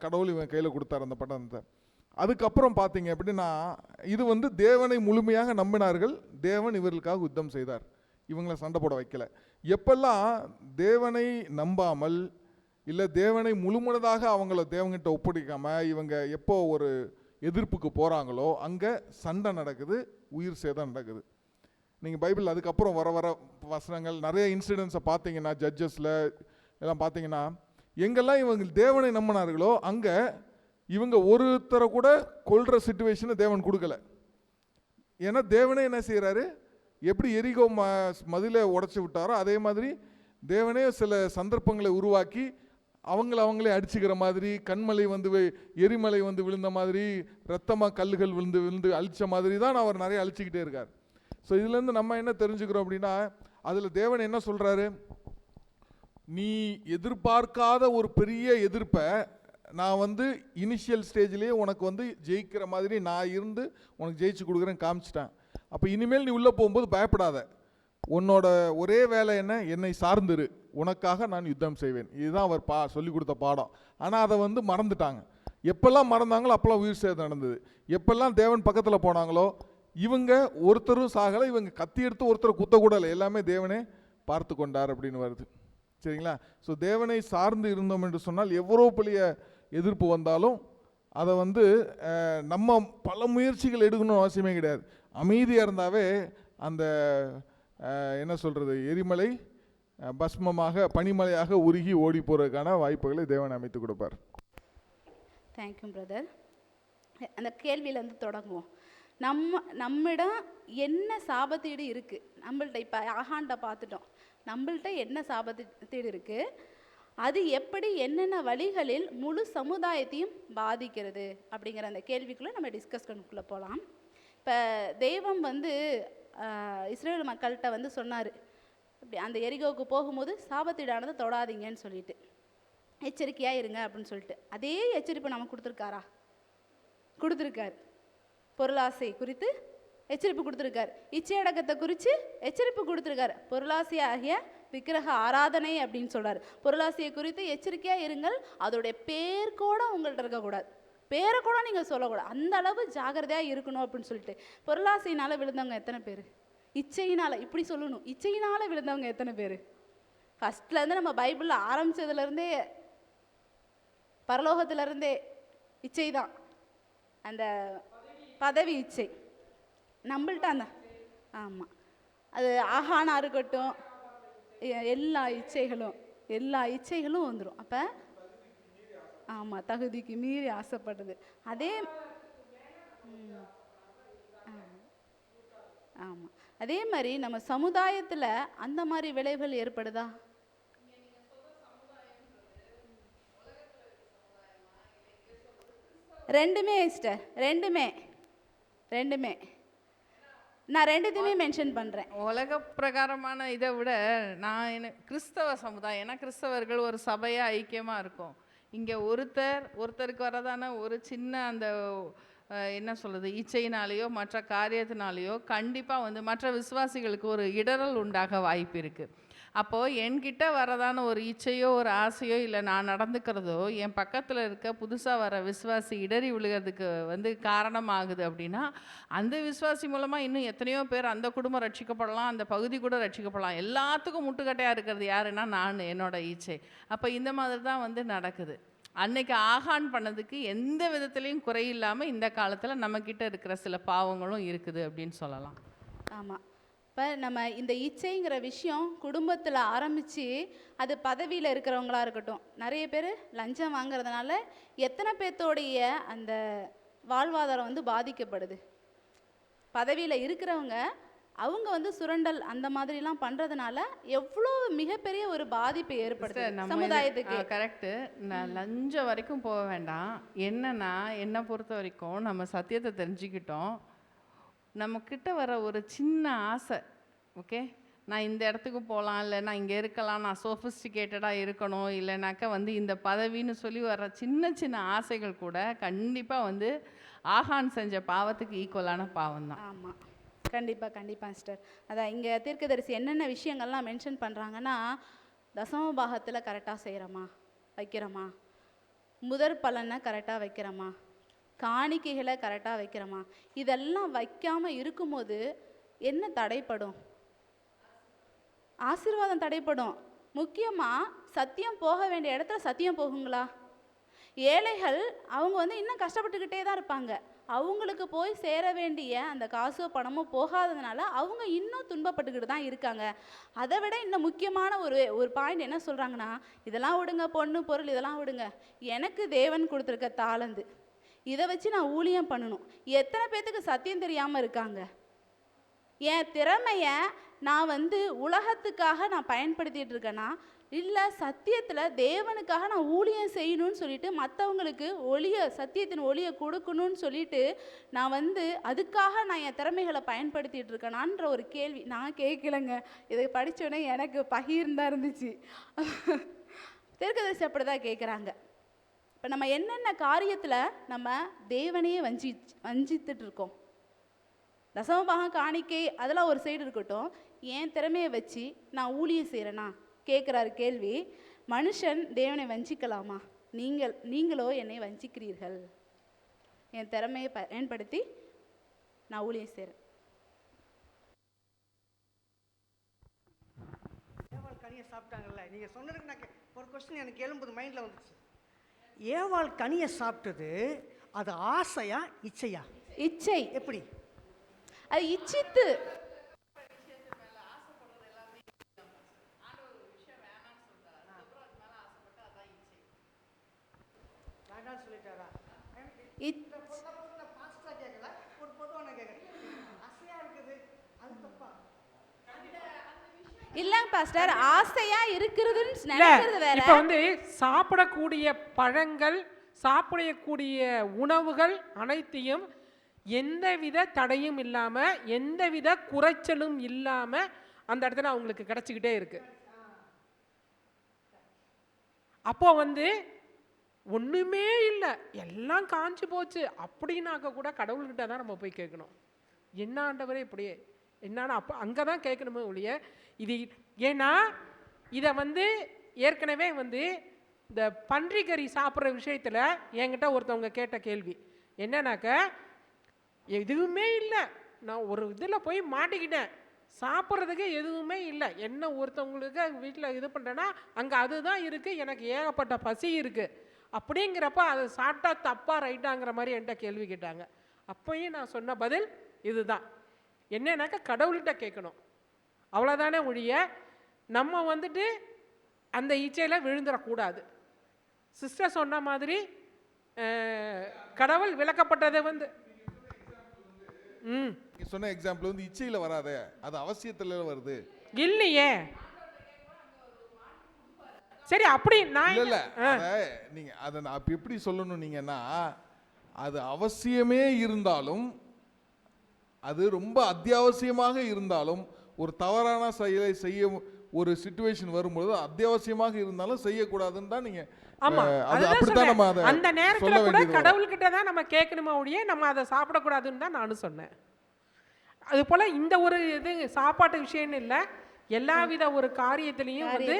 கடவுள் இவங்க கையில் கொடுத்தார் அந்த பட்டணத்தை. அதுக்கப்புறம் பார்த்தீங்க அப்படின்னா இது வந்து தேவனை முழுமையாக நம்பினார்கள். தேவன் இவர்களுக்காக யுத்தம் செய்தார். இவங்களை சண்டை போட வைக்கல. எப்பெல்லாம் தேவனை நம்பாமல் இல்லை தேவனை முழுமனதாக அவங்கள தேவன்கிட்ட ஒப்படைக்காமல் இவங்க எப்போ ஒரு எதிர்ப்புக்கு போகிறாங்களோ அங்கே சண்டை நடக்குது, உயிர் சேதம் நடக்குது. நீங்கள் பைபிள் அதுக்கப்புறம் வர வசனங்கள் நிறைய இன்சிடென்ட்ஸை பார்த்தீங்கன்னா, ஜட்ஜஸில் எல்லாம் பார்த்தீங்கன்னா, எங்கெல்லாம் இவங்க தேவனை நம்பினார்களோ அங்கே இவங்க ஒருத்தரை கூட கொல்ற சிச்சுவேஷனை தேவன் கொடுக்கல. ஏன்னா தேவனே என்ன செய்கிறாரு, எப்படி எரிகோ மதிலை உடச்சி விட்டாரோ அதே மாதிரி தேவனே சில சந்தர்ப்பங்களை உருவாக்கி அவங்களே அடிச்சுக்கிற மாதிரி, கண்மலை வந்து எரிமலை வந்து விழுந்த மாதிரி, ரத்தமாக கல்லுகள் விழுந்து அழிச்ச மாதிரி தான் அவர் நிறைய அழிச்சிக்கிட்டே இருக்கார். ஸோ இதுலேருந்து நம்ம என்ன தெரிஞ்சுக்கிறோம் அப்படின்னா, அதில் தேவன் என்ன சொல்கிறாரு, நீ எதிர்பார்க்காத ஒரு பெரிய எதிர்ப்பை நான் வந்து இனிஷியல் ஸ்டேஜ்லேயே உனக்கு வந்து ஜெயிக்கிற மாதிரி நான் இருந்து உனக்கு ஜெயிச்சு கொடுக்குறேன் காமிச்சிட்டேன். அப்போ இனிமேல் நீ உள்ளே போகும்போது பயப்படாத, உன்னோட ஒரே வேலை என்ன, என்னை சார்ந்திரு, உனக்காக நான் யுத்தம் செய்வேன். இதுதான் அவர் சொல்லி கொடுத்த பாடம். ஆனால் அதை வந்து மறந்துட்டாங்க. எப்பெல்லாம் மறந்தாங்களோ அப்போல்லாம் உயிர் சேதம் நடந்தது. எப்பெல்லாம் தேவன் பக்கத்தில் போனாங்களோ இவங்க ஒருத்தரும் சாகலை, இவங்க கத்தி எடுத்து ஒருத்தரை குத்தக்கூடலை, எல்லாமே தேவனே பார்த்து கொண்டார் அப்படின்னு வருது. சரிங்களா? ஸோ தேவனை சார்ந்து இருந்தோம் என்று சொன்னால் எவ்வளோ பெரிய எதிர்ப்பு வந்தாலும் அதை வந்து நம்ம பல முயற்சிகள் எடுக்கணும்னு அவசியமே கிடையாது. அமைதியாக இருந்தாவே அந்த என்ன சொல்கிறது, எரிமலை பஸ்மமாக பனிமலையாக உருகி ஓடி போகிறதுக்கான வாய்ப்புகளை தேவன் அமைத்து கொடுப்பார். Thank you brother. அந்த கேள்வியிலேருந்து தொடங்குவோம். நம்மிடம் என்ன சாபத்தீடு இருக்குது? நம்மள்ட்ட இப்போ ஆகாண்ட பார்த்துட்டோம், நம்மள்ட்ட என்ன சாபத்தீடு இருக்குது, அது எப்படி என்னென்ன வழிகளில் முழு சமுதாயத்தையும் பாதிக்கிறது அப்படிங்கிற அந்த கேள்விக்குள்ளே நம்ம டிஸ்கஷனுக்குள்ளே போகலாம். இப்போ தெய்வம் வந்து இஸ்ரேல் மக்கள்கிட்ட வந்து சொன்னார், இப்படி அந்த எரிகோவுக்கு போகும்போது சாபத்தீடானதை தொடாதீங்கன்னு சொல்லிட்டு, எச்சரிக்கையாக இருங்க அப்படின்னு சொல்லிட்டு. அதே எச்சரிப்பு நம்ம கொடுத்துருக்காரா? கொடுத்துருக்காரு. பொருளாசை குறித்து எச்சரிப்பு கொடுத்துருக்காரு, இச்சையடக்கத்தை குறித்து எச்சரிப்பு கொடுத்துருக்காரு, பொருளாசை ஆகிய விக்கிரக ஆராதனை அப்படின்னு சொல்கிறார். பொருளாசையை குறித்து எச்சரிக்கையாக இருங்கள், அதோடைய பேர் கூட உங்கள்கிட்ட இருக்கக்கூடாது, பேரை கூட நீங்கள் சொல்லக்கூடாது, அந்த அளவு ஜாகிரதையாக இருக்கணும் அப்படின்னு சொல்லிட்டு. பொருளாசையினால் விழுந்தவங்க எத்தனை பேர்? இச்சையினால், இப்படி சொல்லணும், இச்சையினால் விழுந்தவங்க எத்தனை பேர்? ஃபஸ்ட்லேருந்து நம்ம பைபிளில் ஆரம்பித்ததுலேருந்தே பரலோகத்திலேருந்தே இச்சை தான், அந்த பதவி இச்சை நம்மள்ட்ட. அந்த ஆமாம், அது ஆகானா இருக்கட்டும், எல்லா இச்சைகளும் வந்துடும். அப்போ ஆமாம், தகுதிக்கு மீறி ஆசைப்படுறது. அதே ஆமாம், அதே மாதிரி நம்ம சமுதாயத்தில் அந்த மாதிரி விளைவுகள் ஏற்படுதா? ரெண்டுமே சிஸ்டர், ரெண்டுமே நான் ரெண்டுத்தையுமே மென்ஷன் பண்ணுறேன். உலக பிரகாரமான இதை விட நான் கிறிஸ்தவ சமுதாயம், ஏன்னா கிறிஸ்தவர்கள் ஒரு சபையாக ஐக்கியமாக இருக்கும். இங்கே ஒருத்தருக்கு வரதான ஒரு சின்ன அந்த என்ன சொல்கிறது, இச்சையினாலேயோ மற்ற காரியத்தினாலேயோ கண்டிப்பாக வந்து மற்ற விசுவாசிகளுக்கு ஒரு இடரல் உண்டாக வாய்ப்பு இருக்குது. அப்போது என்கிட்ட வரதான ஒரு இச்சையோ ஒரு ஆசையோ இல்லை நான் நடந்துக்கிறதோ என் பக்கத்தில் இருக்க புதுசாக வர விசுவாசி இடறி விழுகிறதுக்கு வந்து காரணமாகுது அப்படின்னா, அந்த விசுவாசி மூலமாக இன்னும் எத்தனையோ பேர் அந்த குடும்பம் ரட்சிக்கப்படலாம், அந்த பகுதி கூட ரட்சிக்கப்படலாம். எல்லாத்துக்கும் முட்டுக்கட்டையாக இருக்கிறது யாருன்னா நான், என்னோட இச்சை. அப்போ இந்த மாதிரி தான் வந்து நடக்குது. அன்னைக்கு ஆகான் பண்ணதுக்கு எந்த விதத்துலேயும் குறையில்லாமல் இந்த காலத்தில் நம்மக்கிட்ட இருக்கிற சில பாவங்களும் இருக்குது அப்படின்னு சொல்லலாம். ஆமாம், இப்போ நம்ம இந்த இச்சைங்கிற விஷயம் குடும்பத்தில் ஆரம்பித்து அது பதவியில் இருக்கிறவங்களா இருக்கட்டும், நிறைய பேர் லஞ்சம் வாங்கிறதுனால எத்தனை பேர்த்தோடைய அந்த வாழ்வாதாரம் வந்து பாதிக்கப்படுது. பதவியில் இருக்கிறவங்க அவங்க வந்து சுரண்டல் அந்த மாதிரிலாம் பண்ணுறதுனால எவ்வளோ மிகப்பெரிய ஒரு பாதிப்பு ஏற்படுது சமுதாயத்துக்கு. கரெக்டு. நான் லஞ்சம் வரைக்கும் போக வேண்டாம். என்னன்னா என்னை பொறுத்த வரைக்கும் நம்ம சத்தியத்தை தெரிஞ்சுக்கிட்டோம், நம்மக்கிட்ட வர ஒரு சின்ன ஆசை, ஓகே நான் இந்த இடத்துக்கு போகலாம், இல்லை நான் இங்கே இருக்கலாம், நான் சோஃபிஸ்டிகேட்டடாக இருக்கணும், இல்லைனாக்கா வந்து இந்த பதவின்னு சொல்லி வர சின்ன சின்ன ஆசைகள் கூட கண்டிப்பாக வந்து ஆகான் செஞ்ச பாவத்துக்கு ஈக்குவலான பாவம் தான். ஆமாம், கண்டிப்பாக சிஸ்டர். அதான் இங்கே தீர்க்கதரிசி என்னென்ன விஷயங்கள்லாம் மென்ஷன் பண்ணுறாங்கன்னா, தசம பாகத்தில் கரெக்டாக செய்கிறோமா, வைக்கிறோமா, முதற் பலனை கரெக்டாக வைக்கிறோமா, காணிக்கைகளை கரெக்டாக வைக்கிறோமா, இதெல்லாம் வைக்காமல் இருக்கும்போது என்ன தடைப்படும்? ஆசீர்வாதம் தடைப்படும். முக்கியமாக சத்தியம் போக வேண்டிய இடத்துல சத்தியம் போகுங்களா? ஏழைகள் அவங்க வந்து இன்னும் கஷ்டப்பட்டுக்கிட்டே தான் இருப்பாங்க. அவங்களுக்கு போய் சேர வேண்டிய அந்த காசோ பணமோ போகாததுனால அவங்க இன்னும் துன்பப்பட்டுக்கிட்டு தான் இருக்காங்க. அதை விட இன்னும் முக்கியமான ஒரு பாயிண்ட் என்ன சொல்கிறாங்கன்னா, இதெல்லாம் விடுங்க, பொண்ணு பொருள் இதெல்லாம் விடுங்க, எனக்கு தேவன் கொடுத்துருக்க தாளந்து, இதை வச்சு நான் ஊழியம் பண்ணணும். எத்தனை பேர்த்துக்கு சத்தியம் தெரியாமல் இருக்காங்க? என் திறமையை நான் வந்து உலகத்துக்காக நான் பயன்படுத்திகிட்டு இருக்கேன்னா, இல்லை சத்தியத்தில் தேவனுக்காக நான் ஊழியம் செய்யணும்னு சொல்லிட்டு மற்றவங்களுக்கு சத்தியத்தின் ஒளியை கொடுக்கணும்னு சொல்லிட்டு நான் வந்து அதுக்காக நான் என் திறமைகளை பயன்படுத்திகிட்டு இருக்கேனான்ற ஒரு கேள்வி நான் கேட்கலைங்க. இதை படித்தோடனே எனக்கு பகிர்ந்தான் இருந்துச்சு. தீர்க்கதரிசி அப்படி தான் கேட்குறாங்க. இப்போ நம்ம என்னென்ன காரியத்தில் நம்ம தேவனையே வஞ்சித்துட்டு இருக்கோம்? தசமபாகம் காணிக்கை அதெல்லாம் ஒரு சைடு இருக்கட்டும், என் திறமையை வச்சு நான் ஊழியம் செய்கிறேனா கேட்குறாரு கேள்வி. மனுஷன் தேவனை வஞ்சிக்கலாமா? நீங்களோ என்னை வஞ்சிக்கிறீர்கள். என் திறமையை பயன்படுத்தி நான் ஊழியம் செய்கிறேன். ஏவாள் கனியை சாப்பிட்டாங்கல்ல, நீங்கள் சொன்னதுக்கு நான் ஒரு கொஸ்டின் எனக்கு எழும்புது, மைண்டில் வந்துச்சு. ஏவாள் கனியை சாப்பிட்டது அது ஆசையா இச்சையா? இச்சை. எப்படி? அது இச்சித்து. வேண்டாம்னு சொல்லிட்டாரா? இல்லங்க பாஸ்டர், ஆசையா இருக்கிறதுன்னு இல்ல, நினைக்கிறது வேற. இப்ப வந்து சாப்பிடக்கூடிய பழங்கள், சாப்பிடக்கூடிய உணவுகள் அனைத்தையும் எந்தவித தடையும் இல்லாம, எந்தவித குறைச்சலும் இல்லாம அந்த இடத்துல அவங்களுக்கு கிடைச்சிக்கிட்டே இருக்கு. அப்போ வந்து ஒண்ணுமே இல்லை, எல்லாம் காஞ்சி போச்சு அப்படின்னாக்க கூட கடவுள்கிட்ட தான் நம்ம போய் கேட்கணும். என்ன ஆண்டவரே இப்படியே என்னன்னா, அப்போ அங்கே தான் கேட்கணுமே ஒழிய இது. ஏன்னா இதை வந்து ஏற்கனவே வந்து இந்த பன்றிக்கறி சாப்பிட்ற விஷயத்தில் என்கிட்ட ஒருத்தவங்க கேட்ட கேள்வி என்னன்னாக்க, எதுவுமே இல்லை, நான் ஒரு இதில் போய் மாட்டிக்கிட்டேன், சாப்பிட்றதுக்கு எதுவுமே இல்லை, என்ன ஒருத்தவங்களுக்கு வீட்டில் இது பண்ணுறேன்னா அங்கே அதுதான் இருக்குது, எனக்கு ஏகப்பட்ட பசி இருக்குது, அப்படிங்கிறப்ப அதை சாப்பிட்டா தப்பா ரைட்டாங்கிற மாதிரி என்கிட்ட கேள்வி கேட்டாங்க. அப்போயும் நான் சொன்ன பதில் இதுதான், என்னன்னாக்கா கடவுள்கிட்ட கேட்கணும், அவ்வளோதானே ஒழிய நம்ம வந்துட்டு அந்த இச்சையில் விழுந்துடக்கூடாது. சிஸ்டர் சொன்ன மாதிரி கடவுள் விளக்கப்பட்டதை வந்து சொன்ன எக்ஸாம்பிள் வந்து இச்சையில் வராதே, அது அவசியத்தில் வருது இல்லையே. சரி, அப்படி நான் இல்ல நீங்க அதை நான் எப்படி சொல்லணும் நீங்கன்னா, அது அவசியமே இருந்தாலும், அது ரொம்ப அத்தியாவசியமாக இருந்தாலும், ஒரு தவறான செயலை செய்ய ஒரு சிச்சுவேஷன் வரும்போது அத்தியாவசியமாக இருந்தாலும் செய்யக்கூடாதுன்னு தான் நீங்க. ஆமா, அப்படித்தான் நம்ம அதை அந்த நேரத்துல கூட கடவுள்கிட்ட தான் நம்ம கேட்கணுமா ஒழிய நம்ம அதை சாப்பிடக்கூடாதுன்னு தான் நானும் சொன்னேன். அது போல இந்த ஒரு இது சாப்பாட்டு விஷயம்னு இல்லை, எல்லாவித ஒரு காரியத்திலையும் வந்து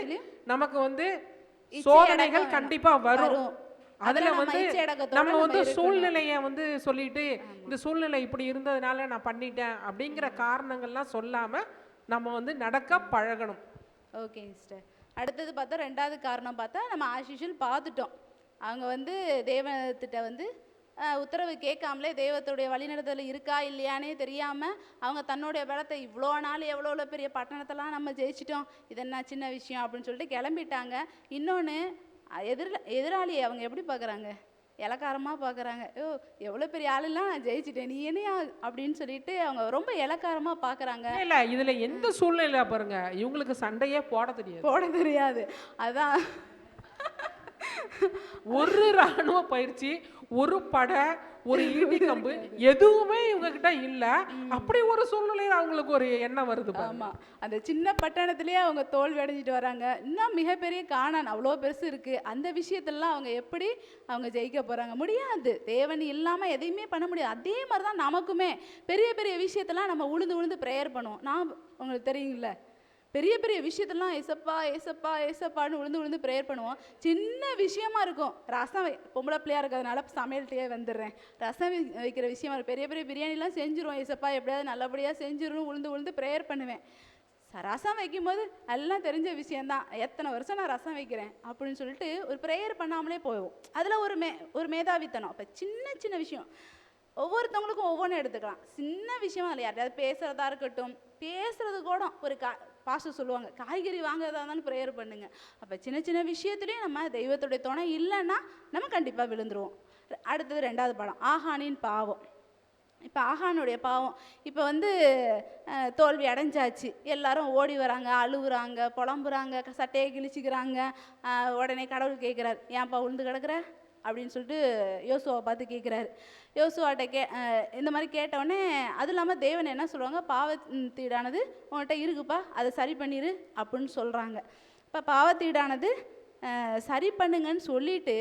நமக்கு வந்து சோதனைகள் கண்டிப்பா வரும். அதுல வந்து நம்ம வந்து சூழ்நிலையை வந்து சொல்லிட்டு இந்த சூழ்நிலை இப்படி இருந்ததுனால நான் பண்ணிட்டேன் அப்படிங்கிற காரணங்கள்லாம் சொல்லாம நம்ம வந்து நடக்க பழகணும். Okay sister. அடுத்தது பார்த்தா ரெண்டாவது காரணம் பார்த்தா நம்ம ஆஷிஷுல் பார்த்துட்டோம். அவங்க வந்து தேவத்திட்ட வந்து உத்தரவு கேட்காமலே தெய்வத்துடைய வழிநடத்தல் இருக்கா இல்லையானே தெரியாமல் அவங்க தன்னுடைய பலத்தை இவ்வளோ நாள் எவ்வளோ பெரிய பட்டணத்தெல்லாம் நம்ம ஜெயிச்சிட்டோம், இது என்ன சின்ன விஷயம் அப்படின்னு சொல்லிட்டு கிளம்பிட்டாங்க. இன்னொன்று எதிராளியை அவங்க எப்படி பார்க்குறாங்க? இலக்காரமாக பார்க்குறாங்க. எவ்வளோ பெரிய ஆளுலாம் நான் ஜெயிச்சிட்டேன், நீ என்னையா அப்படின்னு சொல்லிட்டு அவங்க ரொம்ப இலக்காரமாக பார்க்குறாங்க. இல்லை, இதில் எந்த சூழ்நிலை பாருங்க, இவங்களுக்கு சண்டையே போட தெரியாது. அதான் ஒரு இராணுவ பயிற்சி, ஒரு படை, ஒரு ஈட்டி கம்பு எதுவுமே இவங்க கிட்ட இல்ல. அப்படி ஒரு சூழ்நிலையில் அவங்களுக்கு ஒரு எண்ணம் வருது. ஆமா, அந்த சின்ன பட்டணத்திலேயே அவங்க தோல்வி அடைஞ்சிட்டு வராங்க. இன்னும் மிகப்பெரிய கானான் அவ்வளோ பெருசு இருக்கு, அந்த விஷயத்தெல்லாம் அவங்க எப்படி அவங்க ஜெயிக்க போறாங்க? முடியாது. தேவன் இல்லாம எதையுமே பண்ண முடியாது. அதே மாதிரி தான் நமக்குமே பெரிய பெரிய விஷயத்தெல்லாம் நம்ம உழுந்து உழுந்து ப்ரேயர் பண்ணுவோம். நான் உங்களுக்கு தெரியுங்கள, பெரிய பெரிய விஷயத்தெல்லாம் ஏசப்பா ஏசப்பா ஏசப்பான்னு விழுந்து ப்ரேயர் பண்ணுவோம். சின்ன விஷயமா இருக்கும், ரசம் பொம்பளை பிள்ளையா இருக்கிறதுனால சமையல்கிட்டே வந்துடுறேன், ரசம் வைக்கிற விஷயமா இருக்கும், பெரிய பெரிய பிரியாணிலாம் செஞ்சுருவோம், ஏசப்பா எப்படியாவது நல்லபடியாக செஞ்சிடணும் விழுந்து ப்ரேயர் பண்ணுவேன். ரசம் வைக்கும்போது எல்லாம் தெரிஞ்ச விஷயந்தான், எத்தனை வருஷம் நான் ரசம் வைக்கிறேன் அப்படின்னு சொல்லிட்டு ஒரு ப்ரேயர் பண்ணாமலே போவோம். அதில் ஒரு மேதாவித்தனம். அப்போ சின்ன சின்ன விஷயம் ஒவ்வொருத்தவங்களுக்கும் ஒவ்வொன்றும் எடுத்துக்கலாம். சின்ன விஷயமா இல்லை, யார்ட்டையாவது பேசுகிறதா இருக்கட்டும், பேசுறது கூட ஒரு பாஸ்டர் சொல்லுவாங்க காய்கறி வாங்குறதா இருந்தாலும் ப்ரேயர் பண்ணுங்க. அப்போ சின்ன சின்ன விஷயத்துலேயும் நம்ம தெய்வத்துடைய துணை இல்லைன்னா நம்ம கண்டிப்பாக விழுந்துருவோம். அடுத்தது ரெண்டாவது பாடம், ஆகானின் பாவம். இப்போ ஆகானுடைய பாவம் இப்போ வந்து தோல்வி அடைஞ்சாச்சு, எல்லாரும் ஓடி வராங்க, அழுகுறாங்க, புலம்புறாங்க, சட்டையை கிழிச்சிக்கிறாங்க. உடனே கடவுள் கேட்குறாரு, ஏன்ப்பா உளுந்து கிடக்குற அப்படின்னு சொல்லிட்டு யோசுவாவை பார்த்து கேட்குறாரு. யோசுவாட்ட இந்த மாதிரி கேட்டவுடனே, அது இல்லாமல் தேவன் என்ன சொல்லுவாங்க, பாவத்தீடானது உன்கிட்ட இருக்குப்பா, அதை சரி பண்ணிடு அப்படின்னு சொல்கிறாங்க. இப்போ பாவத்தீடானது சரி பண்ணுங்கன்னு சொல்லிட்டு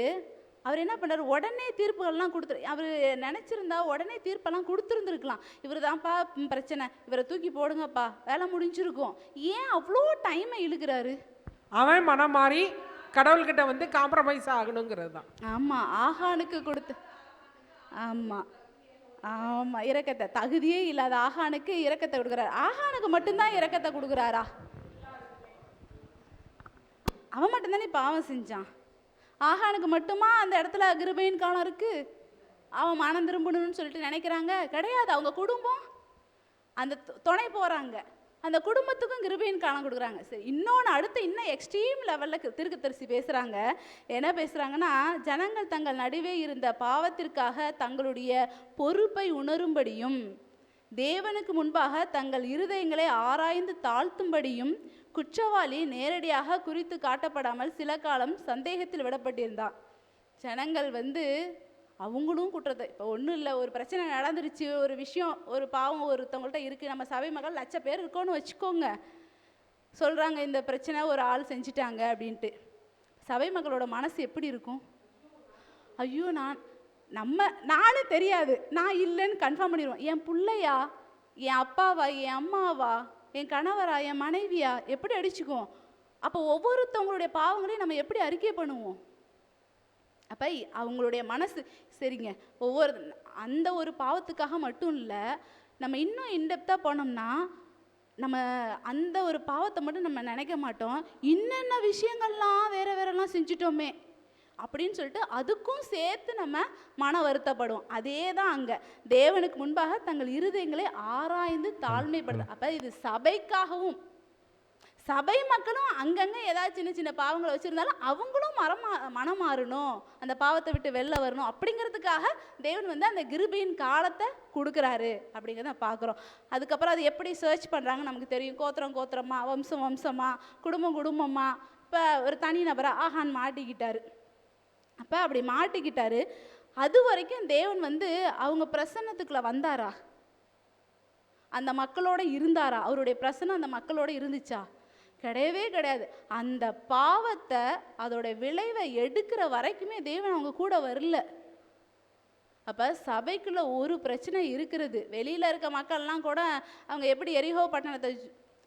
அவர் என்ன பண்ணார், உடனே தீர்ப்புகள்லாம் கொடுத்துரு. அவர் நினச்சிருந்தா உடனே தீர்ப்பெல்லாம் கொடுத்துருந்துருக்கலாம். இவர் தான்ப்பா பிரச்சனை, இவரை தூக்கி போடுங்கப்பா, வேலை முடிஞ்சிருக்கும். ஏன் அவ்வளோ டைமை இழுக்கிறாரு? அவன் மனம் மாறி கடவுள்கிட்ட வந்து காம்ப்ரமைஸ் ஆகணுங்கிறது தான். ஆமாம், ஆகானுக்கு கொடுத்து, ஆமாம் ஆமாம், இரக்கத்தை, தகுதியே இல்லாத ஆகானுக்கு இரக்கத்தை கொடுக்குறாரு. ஆகானுக்கு மட்டும்தான் இரக்கத்தை கொடுக்குறாரா? அவன் மட்டும்தானே பாவம் செஞ்சான். ஆகானுக்கு மட்டுமா அந்த இடத்துல கிருபையின் காலம் இருக்கு? அவன் மனம் திரும்பணும்னு சொல்லிட்டு நினைக்கிறாங்க? கிடையாது. அவங்க குடும்பம் அந்த துணை போகிறாங்க, அந்த குடும்பத்துக்கும் கிருபையின் காலம் கொடுக்குறாங்க. சரி, இன்னொன்று அடுத்து இன்னும் எக்ஸ்ட்ரீம் லெவலில் தீர்க்கதரிசி பேசுகிறாங்க. என்ன பேசுகிறாங்கன்னா, ஜனங்கள் தங்கள் நடுவே இருந்த பாவத்திற்காக தங்களுடைய பொறுப்பை உணரும்படியும், தேவனுக்கு முன்பாக தங்கள் இருதயங்களை ஆராய்ந்து தாழ்த்தும்படியும், குற்றவாளி நேரடியாக குறித்து காட்டப்படாமல் சில காலம் சந்தேகத்தில் விடப்பட்டிருந்தான். ஜனங்கள் வந்து அவங்களும் குற்றத்தை, இப்போ ஒன்றும் இல்லை, ஒரு பிரச்சனை நடந்துருச்சு, ஒரு விஷயம், ஒரு பாவம் ஒருத்தவங்கள்ட்ட இருக்குது, நம்ம சபை மகள் 1,00,000 பேர் இருக்கோன்னு வச்சுக்கோங்க, சொல்கிறாங்க இந்த பிரச்சனை ஒரு ஆள் செஞ்சிட்டாங்க அப்படின்ட்டு. சபை மகளோட மனசு எப்படி இருக்கும்? ஐயோ, நானும் தெரியாது, நான் இல்லைன்னு கன்ஃபார்ம் பண்ணிடுவோம். என் பிள்ளையா, என் அப்பாவா, என் அம்மாவா, என் கணவரா, என் மனைவியா, எப்படி அடிச்சுக்குவோம்? அப்போ ஒவ்வொருத்தவங்களுடைய பாவங்களையும் நம்ம எப்படி அறிக்கை பண்ணுவோம்? அப்போ அவங்களுடைய மனசு சரிங்க. அந்த ஒரு பாவத்துக்காக மட்டும் இல்லை, நம்ம இன்னும் இன்டெப்த்தாக போனோம்னா நம்ம அந்த ஒரு பாவத்தை மட்டும் நம்ம நினைக்க மாட்டோம், என்னென்ன விஷயங்கள்லாம் வேறெல்லாம் செஞ்சிட்டோமே அப்படின்னு சொல்லிட்டு அதுக்கும் சேர்த்து நம்ம மன வருத்தப்படுவோம். அதே தான் அங்கே தேவனுக்கு முன்பாக தங்கள் இருதயங்களை ஆராய்ந்து தாழ்மைப்படுது. அப்போ இது சபைக்காகவும், சபை மக்களும் அங்கங்கே ஏதாவது சின்ன சின்ன பாவங்களை வச்சுருந்தாலும் அவங்களும் மனம் மாறணும், அந்த பாவத்தை விட்டு வெளில வரணும் அப்படிங்கிறதுக்காக தேவன் வந்து அந்த கிருபையின் காலத்தை கொடுக்குறாரு அப்படிங்கிறத பார்க்குறோம். அதுக்கப்புறம் அது எப்படி சர்ச் பண்ணுறாங்கன்னு நமக்கு தெரியும். கோத்திரம் கோத்திரமா, வம்சம் வம்சமா, குடும்பம் குடும்பமா. இப்போ ஒரு தனி நபராக ஆகான் மாட்டிக்கிட்டாரு. அப்போ அப்படி மாட்டிக்கிட்டாரு. அது வரைக்கும் தேவன் வந்து அவங்க பிரசன்னத்துக்குள்ளே வந்தாரா? அந்த மக்களோட இருந்தாரா? அவருடைய பிரசன்னம் அந்த மக்களோட இருந்துச்சா? கிடையவே கிடையாது. அந்த பாவத்தை, அதோட விளைவை எடுக்கிற வரைக்குமே தேவன் அவங்க கூட வரல. அப்போ சபைக்குள்ள ஒரு பிரச்சனை இருக்கிறது. வெளியில் இருக்க மக்கள்லாம் கூட அவங்க எப்படி எரிகோ பட்டணத்தை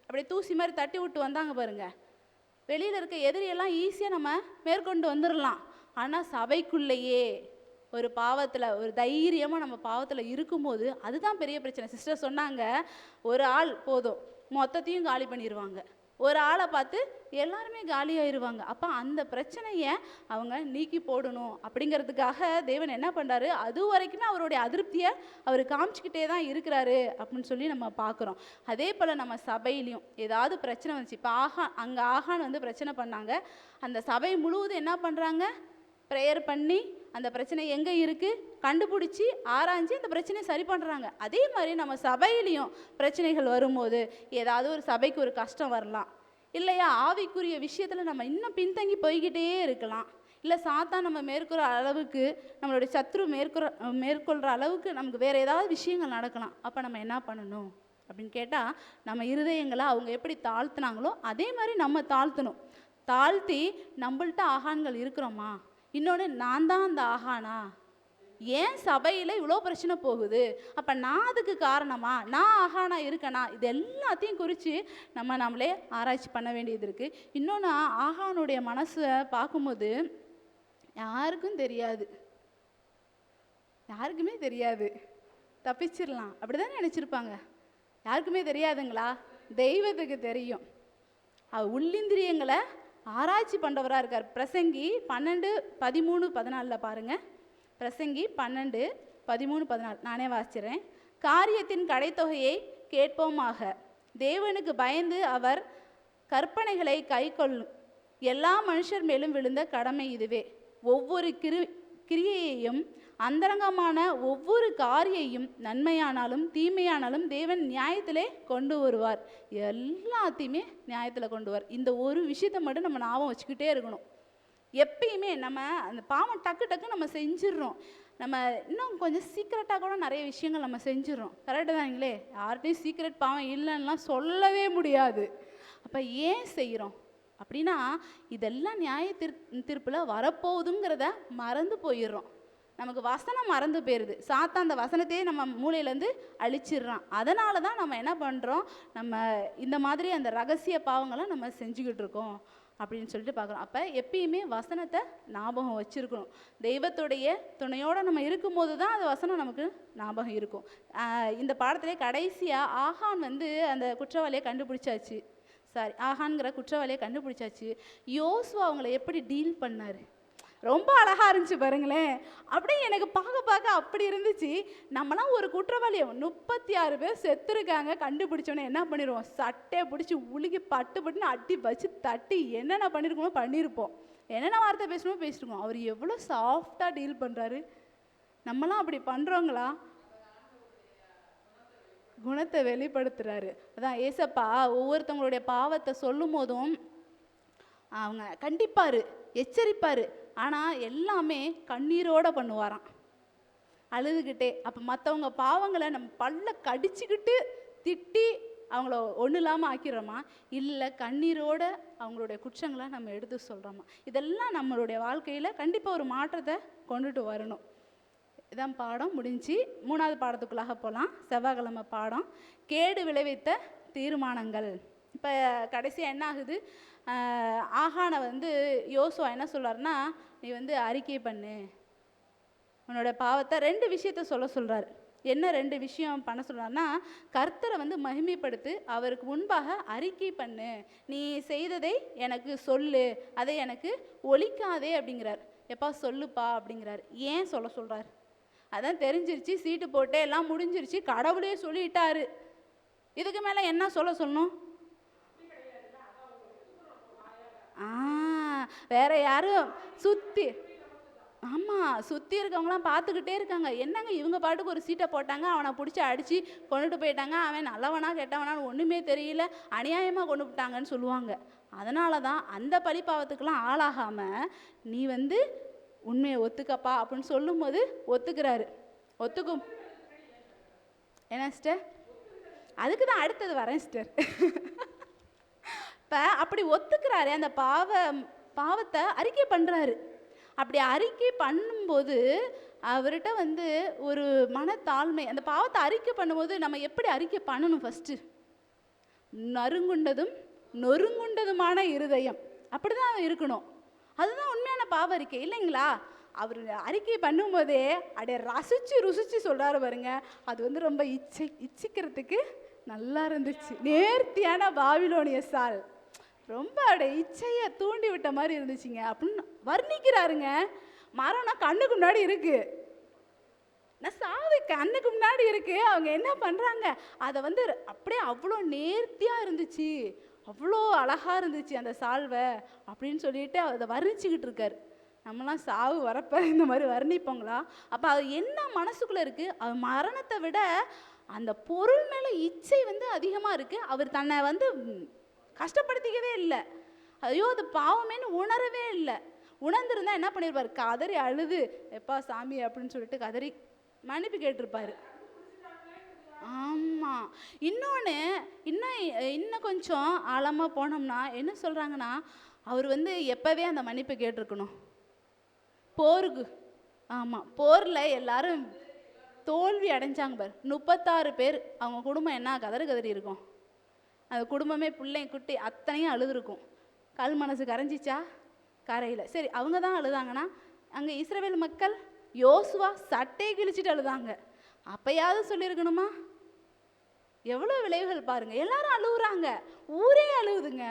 அப்படியே தூசி மாதிரி தட்டி விட்டு வந்தாங்க பாருங்க. வெளியில் இருக்க எதிரியெல்லாம் ஈஸியாக நம்ம மேற்கொண்டு வந்துடலாம். ஆனால் சபைக்குள்ளேயே ஒரு பாவத்தில், ஒரு தைரியமாக நம்ம பாவத்தில் இருக்கும்போது அதுதான் பெரிய பிரச்சனை. சிஸ்டர் சொன்னாங்க, ஒரு ஆள் போதும் மொத்தத்தையும் காலி பண்ணிடுவாங்க, ஒரு ஆளை பார்த்து எல்லாருமே காலியாயிருவாங்க. அப்போ அந்த பிரச்சனையை அவங்க நீக்கி போடணும் அப்படிங்கிறதுக்காக தேவன் என்ன பண்ணுறாரு, அது வரைக்குமே அவருடைய அதிருப்தியை அவர் காமிச்சிக்கிட்டே தான் இருக்கிறாரு அப்படின்னு சொல்லி நம்ம பார்க்குறோம். அதே போல் நம்ம சபையிலையும் ஏதாவது பிரச்சனை வந்துச்சு. இப்போ ஆகான் வந்து பிரச்சனை பண்ணாங்க. அந்த சபை முழுவதும் என்ன பண்ணுறாங்க, ப்ரேயர் பண்ணி அந்த பிரச்சனை எங்கே இருக்குது கண்டுபிடிச்சி ஆராய்ஞ்சு அந்த பிரச்சனையை சரி பண்ணுறாங்க. அதே மாதிரி நம்ம சபையிலையும் பிரச்சனைகள் வரும்போது, ஏதாவது ஒரு சபைக்கு ஒரு கஷ்டம் வரலாம் இல்லையா, ஆவிக்குரிய விஷயத்தில் நம்ம இன்னும் பின்தங்கி போய்கிட்டே இருக்கலாம், இல்லை சாத்தான் நம்ம மேற்கொள்கிற அளவுக்கு, நம்மளுடைய சத்ரு மேற்கொள்கிற அளவுக்கு நமக்கு வேறு ஏதாவது விஷயங்கள் நடக்கலாம். அப்போ நம்ம என்ன பண்ணணும் அப்படின்னு கேட்டால், நம்ம இருதயங்களை அவங்க எப்படி தாழ்த்தினாங்களோ அதே மாதிரி நம்ம தாழ்த்தணும். தாழ்த்தி நம்மள்ட்ட ஆகான்கள் இருக்கிறோமா, இன்னொன்று நான் தான் அந்த ஆகானா, ஏன் சபையில் இவ்வளோ பிரச்சனை போகுது, அப்போ நான் அதுக்கு காரணமா, நான் ஆகானா இருக்கேனா, இது எல்லாத்தையும் குறித்து நம்மளே ஆராய்ச்சி பண்ண வேண்டியது இருக்குது. இன்னொன்று, ஆகானுடைய மனசை பார்க்கும்போது யாருக்கும் தெரியாது, யாருக்குமே தெரியாது, தப்பிச்சிடலாம் அப்படி தானே நினச்சிருப்பாங்க. யாருக்குமே தெரியாதுங்களா? தெய்வத்துக்கு தெரியும். உள்ளிந்திரியங்களை ஆராய்ச்சி பண்ணுறவராக இருக்கார். பிரசங்கி 12:13-14 பாருங்கள். பிரசங்கி 12:13-14 நானே வாசிக்கிறேன். காரியத்தின் கடைத்தொகையை கேட்போமாக, தேவனுக்கு பயந்து அவர் கற்பனைகளை கைக்கொள்ளும். எல்லா மனுஷர் மேலும் விழுந்த கடமை இதுவே. ஒவ்வொரு கிரியையையும், அந்தரங்கமான ஒவ்வொரு காரியையும், நன்மையானாலும் தீமையானாலும் தேவன் நியாயத்திலே கொண்டு வருவார். எல்லாத்தையுமே நியாயத்தில் கொண்டு வருவார். இந்த ஒரு விஷயத்தை மட்டும் நம்ம ஞாபகம் வச்சுக்கிட்டே இருக்கணும். எப்பயுமே நம்ம அந்த பாவம் டக்கு நம்ம செஞ்சிடறோம். நம்ம இன்னும் கொஞ்சம் சீக்கிரட்டாக கூட நிறைய விஷயங்கள் நம்ம செஞ்சிடறோம். கரெக்டு தானுங்களே? யார்கிட்டையும் சீக்கிரட் பாவம் இல்லைன்னா சொல்லவே முடியாது. அப்போ ஏன் செய்கிறோம் அப்படின்னா இதெல்லாம் தீர்ப்பில் வரப்போகுதுங்கிறத மறந்து போயிடுறோம். நமக்கு வசனம் மறந்து போயிடுது. சாத்தான் அந்த வசனத்தையே நம்ம மூளையிலேருந்து அழிச்சிடுறான். அதனால தான் நம்ம என்ன பண்ணுறோம், நம்ம இந்த மாதிரி அந்த ரகசிய பாவங்களை நம்ம செஞ்சுக்கிட்டு இருக்கோம் அப்படின்னு சொல்லிட்டு பார்க்குறோம். அப்போ எப்பயுமே வசனத்தை ஞாபகம் வச்சுருக்கணும். தெய்வத்துடைய துணையோடு நம்ம இருக்கும்போது தான் அந்த வசனம் நமக்கு ஞாபகம் இருக்கும். இந்த பாடத்திலே கடைசியாக ஆகான் வந்து அந்த குற்றவாளியை கண்டுபிடிச்சாச்சு. ஆகான்கிற குற்றவாளியை கண்டுபிடிச்சாச்சு. யோசுவா அவங்கள எப்படி டீல் பண்ணார், ரொம்ப அழகாக இருந்துச்சு பாருங்களேன். அப்படியே எனக்கு பார்க்க அப்படி இருந்துச்சு. நம்மளாம் ஒரு குற்றவாளியை 36 பேர் செத்துருக்காங்க கண்டுபிடிச்சோன்னே என்ன பண்ணிடுவோம், சட்டையை பிடிச்சி உலுக்கி பட்டுன்னு அடி வச்சு தட்டி என்னென்ன பண்ணியிருக்கோமோ பண்ணியிருப்போம், என்னென்ன வார்த்தை பேசணுமோ பேசிருக்கோம். அவர் எவ்வளோ சாஃப்டாக டீல் பண்ணுறாரு. நம்மளாம் அப்படி பண்ணுறோங்களா? குணத்தை வெளிப்படுத்துகிறாரு. அதான் ஏசப்பா ஒவ்வொருத்தவங்களுடைய பாவத்தை சொல்லும் போதும் அவங்க கண்டிப்பார், எச்சரிப்பார். ஆனால் எல்லாமே கண்ணீரோடு பண்ணுவாராம், அழுதுகிட்டே. அப்போ மற்றவங்க பாவங்களை நம்ம பல்ல கடிச்சுக்கிட்டு திட்டி அவங்கள ஒன்றும் இல்லாமல் ஆக்கிடுறோமா, இல்லை கண்ணீரோடு அவங்களுடைய குற்றங்களை நம்ம எடுத்து சொல்கிறோமா? இதெல்லாம் நம்மளுடைய வாழ்க்கையில் கண்டிப்பாக ஒரு மாற்றத்தை கொண்டுட்டு வரணும். இதான் பாடம் முடிஞ்சு. 3வது பாடத்துக்குள்ளாக போகலாம். செவ்வாய்க்கிழமை பாடம் கேடு விளைவித்த தீர்மானங்கள். இப்போ கடைசியாக என்ன ஆகுது, ஆகானை வந்து யோசுவா என்ன சொல்கிறாருன்னா, நீ வந்து அறிக்கை பண்ணு உன்னோட பாவத்தை. 2 விஷயத்த சொல்கிறார். என்ன 2 விஷயம் பண்ண சொல்கிறாருன்னா, கர்த்தரை வந்து மகிமைப்படுத்து, அவருக்கு முன்பாக அறிக்கை பண்ணு, நீ செய்ததை எனக்கு சொல்லு, அதை எனக்கு ஒழிக்காதே அப்படிங்கிறார். எப்பா சொல்லுப்பா அப்படிங்கிறார். ஏன் சொல்கிறார்? அதான் தெரிஞ்சிருச்சு, சீட்டு போட்டு எல்லாம் முடிஞ்சிருச்சு, கடவுளே சொல்லிட்டாரு, இதுக்கு மேலே என்ன சொல்லணும்? வேற யாரும் சுற்றி, ஆமாம், சுற்றி இருக்கவங்களாம் பார்த்துக்கிட்டே இருக்காங்க. என்னங்க இவங்க பாட்டுக்கு ஒரு சீட்டை போட்டாங்க, அவனை பிடிச்சி அடித்து கொண்டுட்டு போயிட்டாங்க, அவன் நல்லவனா கெட்டவனான்னு ஒன்றுமே தெரியல, அநியாயமாக கொண்டு விட்டாங்கன்னு சொல்லுவாங்க. அதனால தான் அந்த பழிப்பாவத்துக்கெல்லாம் ஆளாகாமல் நீ வந்து உண்மையை ஒத்துக்கப்பா அப்படின்னு சொல்லும்போது ஒத்துக்கிறாரு. ஒத்துக்கும் என்ன சிஸ்டர்? அதுக்கு தான் அடுத்தது வரேன் சிஸ்டர். இப்போ அப்படி ஒத்துக்கிறாரு, அந்த பாவத்தை அறிக்கை பண்ணுறாரு. அப்படி அறிக்கை பண்ணும்போது அவர்கிட்ட வந்து ஒரு மனத்தாழ்மை. அந்த பாவத்தை அறிக்கை பண்ணும்போது நம்ம எப்படி அறிக்கை பண்ணணும்? ஃபஸ்ட்டு நறுங்குண்டதும் நொறுங்குண்டதுமான இருதயம், அப்படி தான் இருக்கணும். அதுதான் உண்மையான பாவ அறிக்கை இல்லைங்களா? அவர் அறிக்கை பண்ணும்போதே அப்படியே ருசிச்சு சொல்கிறாரு பாருங்க. அது வந்து ரொம்ப இச்சிக்கிறதுக்கு நல்லா இருந்துச்சு. நேர்த்தியான பாபிலோனிய சால், ரொம்ப அப்படியே இச்சையை தூண்டி விட்ட மாதிரி இருந்துச்சுங்க அப்படின்னு வர்ணிக்கிறாருங்க. மரணம் கண்ணுக்கு முன்னாடி இருக்கு, நான் சாவு கண்ணுக்கு முன்னாடி இருக்கு. அவங்க என்ன பண்ணுறாங்க, அதை வந்து அப்படியே அவ்வளோ நேர்த்தியாக இருந்துச்சு, அவ்வளோ அழகாக இருந்துச்சு அந்த சால்வை அப்படின்னு சொல்லிட்டு அதை வர்ணிச்சுக்கிட்டு இருக்காரு. நம்மளாம் சாவு வரப்போ இந்த மாதிரி வர்ணிப்போங்களா? அப்போ அது என்ன மனசுக்குள்ளே இருக்குது? அது மரணத்தை விட அந்த பொருள் மேலே இச்சை வந்து அதிகமாக இருக்குது. அவர் தன்னை வந்து கஷ்டப்படுத்திக்கவே இல்லை, ஐயோ அது பாவமேன்னு உணரவே இல்லை. உணர்ந்துருந்தா என்ன பண்ணியிருப்பார், கதறி அழுது எப்பா சாமி அப்படின்னு சொல்லிட்டு கதறி மன்னிப்பு கேட்டிருப்பாரு. ஆமாம். இன்னொன்று இன்னும் கொஞ்சம் ஆழமாக போனோம்னா என்ன சொல்கிறாங்கன்னா, அவர் வந்து எப்போவே அந்த மன்னிப்பு கேட்டிருக்கணும். போருக்கு, ஆமாம், போரில் எல்லாரும் தோல்வி அடைஞ்சாங்க பார், 36 பேர். அவங்க குடும்பம் என்ன கதறி இருக்கும், அந்த குடும்பமே பிள்ளை குட்டி அத்தனையும் அழுதுருக்கும். கல் மனசு கரைஞ்சிச்சா? கரையில். சரி, அவங்க தான் அழுதாங்கன்னா அங்கே இஸ்ரவேல் மக்கள் யோசுவா சட்டையை கிழிச்சிட்டு அழுதாங்க. அப்போயாவது சொல்லியிருக்கணுமா? எவ்வளோ விளைவுகள் பாருங்க. எல்லாரும் அழுகுறாங்க, ஊரே அழுகுதுங்க.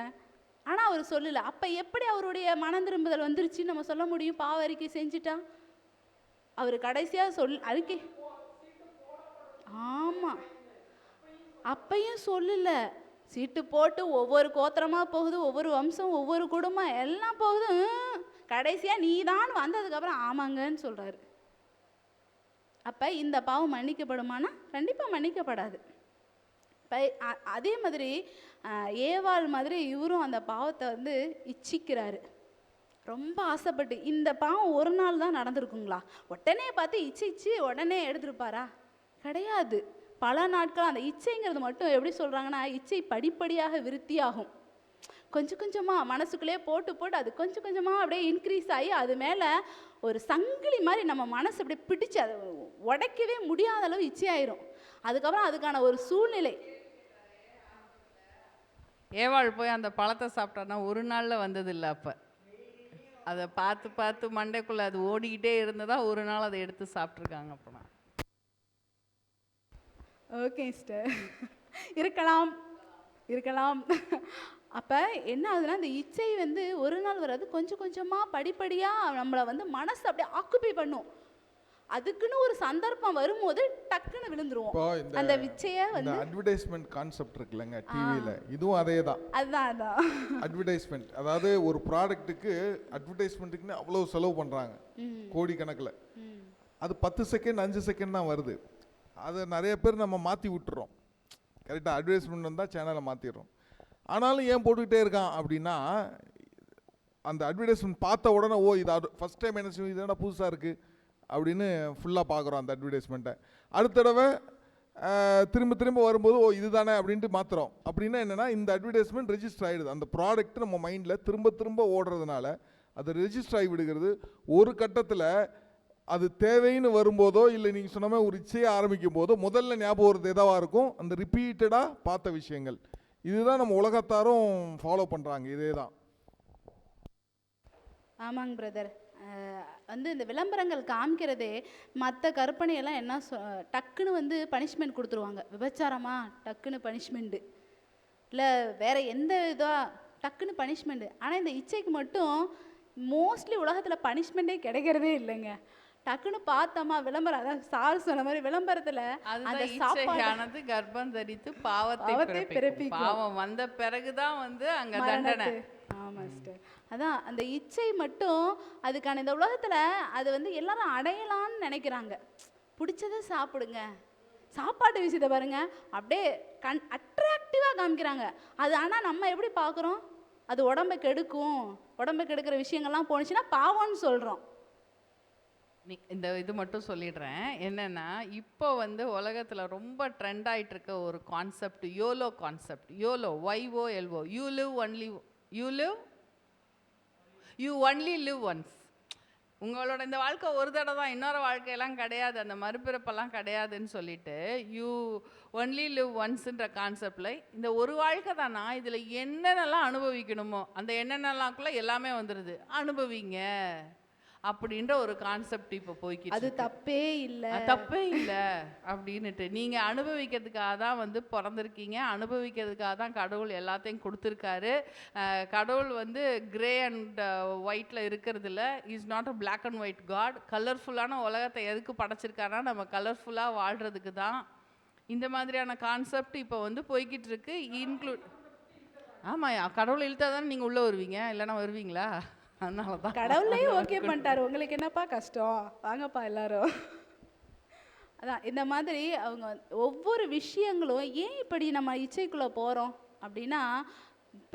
ஆனால் அவர் சொல்லலை. அப்போ எப்படி அவருடைய மனம் திரும்புதல் வந்துருச்சுன்னு நம்ம சொல்ல முடியும்? பாவ அறிக்கை செஞ்சுட்டா அவர் கடைசியாக அறிக்கை, ஆமாம், அப்பையும் சொல்லல. சீட்டு போட்டு ஒவ்வொரு கோத்திரமாக போகுது, ஒவ்வொரு வம்சம், ஒவ்வொரு குடும்பம் எல்லாம் போகுது. கடைசியாக நீ தான் வந்ததுக்கப்புறம் ஆமாங்கன்னு சொல்கிறாரு. அப்போ இந்த பாவம் மன்னிக்கப்படுமானா? கண்டிப்பாக மன்னிக்கப்படாது. இப்போ அதே மாதிரி ஏவாள் மாதிரி இவரும் அந்த பாவத்தை வந்து இச்சிக்கிறாரு, ரொம்ப ஆசைப்பட்டு. இந்த பாவம் ஒரு நாள் தான் நடந்திருக்குங்களா? உடனே பார்த்து இச்சிச்சு உடனே எடுத்துருப்பாரா? கிடையாது. பல நாட்கள் அந்த இச்சைங்கிறது மட்டும் எப்படி சொல்கிறாங்கன்னா, இச்சை படிப்படியாக விருத்தியாகும். கொஞ்சம் கொஞ்சமாக மனசுக்குள்ளேயே போட்டு போட்டு அது கொஞ்சம் கொஞ்சமாக அப்படியே இன்க்ரீஸ் ஆகி அது மேலே ஒரு சங்கிலி மாதிரி நம்ம மனசு அப்படியே பிடிச்சி அதை உடைக்கவே முடியாத அளவு இச்சையாயிரும். அதுக்கப்புறம் அதுக்கான ஒரு சூழ்நிலை. ஏவாள் போய் அந்த பழத்தை சாப்பிட்டான்னா ஒரு நாளில் வந்ததில்லை. அப்போ அதை பார்த்து பார்த்து மண்டைக்குள்ளே அது ஓடிக்கிட்டே இருந்ததா ஒரு நாள் அதை எடுத்து சாப்பிட்ருக்காங்க. அப்போனா ஓகே சிஸ்டர், இருக்கலாம் இருக்கலாம். அப்போ என்ன ஆகுதுன்னா, இந்த இச்சை வந்து ஒரு நாள் வராது, கொஞ்சம் கொஞ்சமாக படிப்படியாக நம்மளை வந்து மனசு அப்படியே ஆக்குப்பை பண்ணும். அதுக்குன்னு ஒரு சந்தர்ப்பம் வரும்போது டக்குன்னு விழுந்துருவோம். இப்போ அந்த இச்சையை இந்த வந்து அட்வர்டைஸ்மெண்ட் கான்செப்ட் இருக்குல்லங்க டிவியில், இதுவும் அதே தான். அதான் அட்வர்டைஸ்மெண்ட், அதாவது ஒரு ப்ராடக்ட்டுக்கு அட்வர்டைஸ்மெண்ட்டுக்குன்னு அவ்வளோ செலவு பண்ணுறாங்க கோடிக்கணக்கில். அது 10 செகண்ட் 5 செகண்ட் தான் வருது. அதை நிறைய பேர் நம்ம மாற்றி விட்டுறோம். கரெக்டாக அட்வர்டைஸ்மெண்ட் வந்தால் சேனலை மாற்றிடுறோம். ஆனாலும் ஏன் போட்டுக்கிட்டே இருக்கான் அப்படின்னா, அந்த அட்வர்டைஸ்மெண்ட் பார்த்த உடனே ஓ இது ஃபஸ்ட் டைம் என்ன செய்யும், இதோட புதுசாக இருக்குது அப்படின்னு ஃபுல்லாக பார்க்குறோம் அந்த அட்வர்டைஸ்மெண்ட்டை. அடுத்த தடவை திரும்ப திரும்ப வரும்போது ஓ இதுதானே அப்படின்ட்டு மாற்றுறோம். அப்படின்னா என்னென்னா, இந்த அட்வர்டைஸ்மெண்ட் ரெஜிஸ்டர் ஆகிடுது. அந்த ப்ராடக்ட் நம்ம மைண்டில் திரும்ப திரும்ப ஓடுறதுனால அது ரெஜிஸ்டர் ஆகி விடுகிறது. ஒரு கட்டத்தில் அது தேவைன்னு வரும்போதோ இல்லை நீங்கள் சொன்ன மாதிரி ஒரு இச்சையை ஆரம்பிக்கும் போதோ முதல்ல ஞாபகம் வருது எதாவாக இருக்கும், அந்த ரிப்பீட்டடாக பார்த்த விஷயங்கள். இதுதான் நம்ம உலகத்தாரும் ஃபாலோ பண்ணுறாங்க. இதே தான். ஆமாங்க பிரதர். வந்து இந்த விளம்பரங்கள் காமிக்கிறதே மற்ற கற்பனையெல்லாம் என்ன டக்குன்னு வந்து பனிஷ்மெண்ட் கொடுத்துருவாங்க. விபச்சாரமா டக்குன்னு பனிஷ்மெண்ட்டு, இல்லை வேறு எந்த இதாக டக்குன்னு பனிஷ்மெண்ட்டு. ஆனால் இந்த இச்சைக்கு மட்டும் மோஸ்ட்லி உலகத்தில் பனிஷ்மெண்ட்டே கிடைக்கிறதே இல்லைங்க. டக்குன்னு பார்த்தோமா விளம்பரம், அதாவது சார் சொன்ன மாதிரி விளம்பரத்தில் அந்த சாப்பாடு கர்ப்பம் தரித்து பாவத்தை பிறப்பிக்கும். பாவம் வந்த பிறகுதான் வந்து அங்கே தண்டனை. ஆமாம் சிஸ்டர், அதான் அந்த இச்சை மட்டும் அதுக்கான இந்த உலகத்தில் அது வந்து எல்லாரும் அடையலான்னு நினைக்கிறாங்க. பிடிச்சதை சாப்பிடுங்க, சாப்பாட்டு விஷயத்தை பாருங்க, அப்படியே அட்ராக்டிவாக காமிக்கிறாங்க. அது ஆனால் நம்ம எப்படி பார்க்குறோம், அது உடம்பை கெடுக்கும், உடம்பை கெடுக்கிற விஷயங்கள்லாம் போணுச்சுன்னா பாவம்னு சொல்கிறோம். இந்த இது மட்டும் சொல்லிடுறேன். என்னென்னா, இப்போ வந்து உலகத்தில் ரொம்ப ட்ரெண்ட் ஆகிட்டு இருக்க ஒரு concept YOLO concept. YOLO YOLO, you only live once. உங்களோட இந்த வாழ்க்கை ஒரு தடவை தான், இன்னொரு வாழ்க்கையெல்லாம் கிடையாது, அந்த மறுபிறப்பெல்லாம் கிடையாதுன்னு சொல்லிட்டு யூ ஒன்லி லிவ் ஒன்ஸுன்ற கான்செப்டில் இந்த ஒரு வாழ்க்கை தானா, இதில் என்னென்னலாம் அனுபவிக்கணுமோ அந்த என்னென்னலாம்குள்ளே எல்லாமே வந்துடுது, அனுபவிங்க அப்படின்ற ஒரு கான்செப்ட் இப்போ போய்க்கிட்டு. அது தப்பே இல்லை, தப்பே இல்லை அப்படின்னுட்டு நீங்கள் அனுபவிக்கிறதுக்காக தான் வந்து பிறந்திருக்கீங்க, அனுபவிக்கிறதுக்காக தான் கடவுள் எல்லாத்தையும் கொடுத்துருக்காரு. கடவுள் வந்து கிரே அண்ட் ஒயிட்டில் இருக்கிறதுல is not a black and white god. கலர்ஃபுல்லான உலகத்தை எதுக்கு படைச்சிருக்காருன்னா நம்ம கலர்ஃபுல்லாக வாழ்கிறதுக்கு தான். இந்த மாதிரியான கான்செப்ட் இப்போ வந்து போய்கிட்டு இருக்கு. இன்க்ளூட் ஆமாம், கடவுள் இழுத்தா தானே நீங்கள் உள்ளே வருவீங்க, இல்லைன்னா வருவீங்களா? அதனாலதான் கடவுளையும் ஓகே பண்ணிட்டாரு, உங்களுக்கு என்னப்பா கஷ்டம், வாங்கப்பா எல்லாரும். அதான் இந்த மாதிரி அவங்க ஒவ்வொரு விஷயங்களும் ஏன் இப்படி நம்ம இச்சைக்குள்ளே போகிறோம் அப்படின்னா,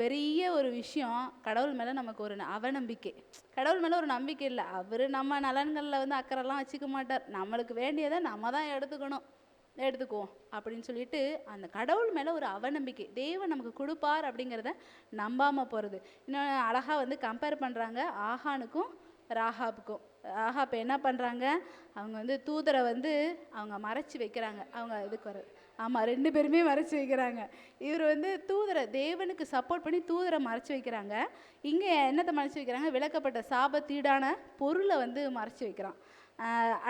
பெரிய ஒரு விஷயம் கடவுள் மேலே நமக்கு ஒரு அவநம்பிக்கை. கடவுள் மேலே ஒரு நம்பிக்கை இல்லை. அவர் நம்ம நலன்களில் வந்து அக்கறைலாம் வச்சுக்க மாட்டார். நம்மளுக்கு வேண்டியதை நம்ம தான் எடுத்துக்குவோம் அப்படின்னு சொல்லிட்டு அந்த கடவுள் மேலே ஒரு அவநம்பிக்கை. தேவன் நமக்கு கொடுப்பார் அப்படிங்கிறத நம்பாமல் போகிறது. இன்னொன்று அழகாக வந்து கம்பேர் பண்ணுறாங்க ஆகானுக்கும் ராகாப்புக்கும். ராகாப் என்ன பண்ணுறாங்க, அவங்க வந்து தூதரை வந்து அவங்க மறைச்சி வைக்கிறாங்க. அவங்க இதுக்கு வர ஆமாம் 2 பேருமே மறைச்சி வைக்கிறாங்க. இவர் வந்து தூதரை தேவனுக்கு சப்போர்ட் பண்ணி தூதரை மறைச்சி வைக்கிறாங்க. இங்கே என்னத்தை மறைச்சி வைக்கிறாங்க, விளக்கப்பட்ட சாபத்தீடான பொருளை வந்து மறைச்சி வைக்கிறான்.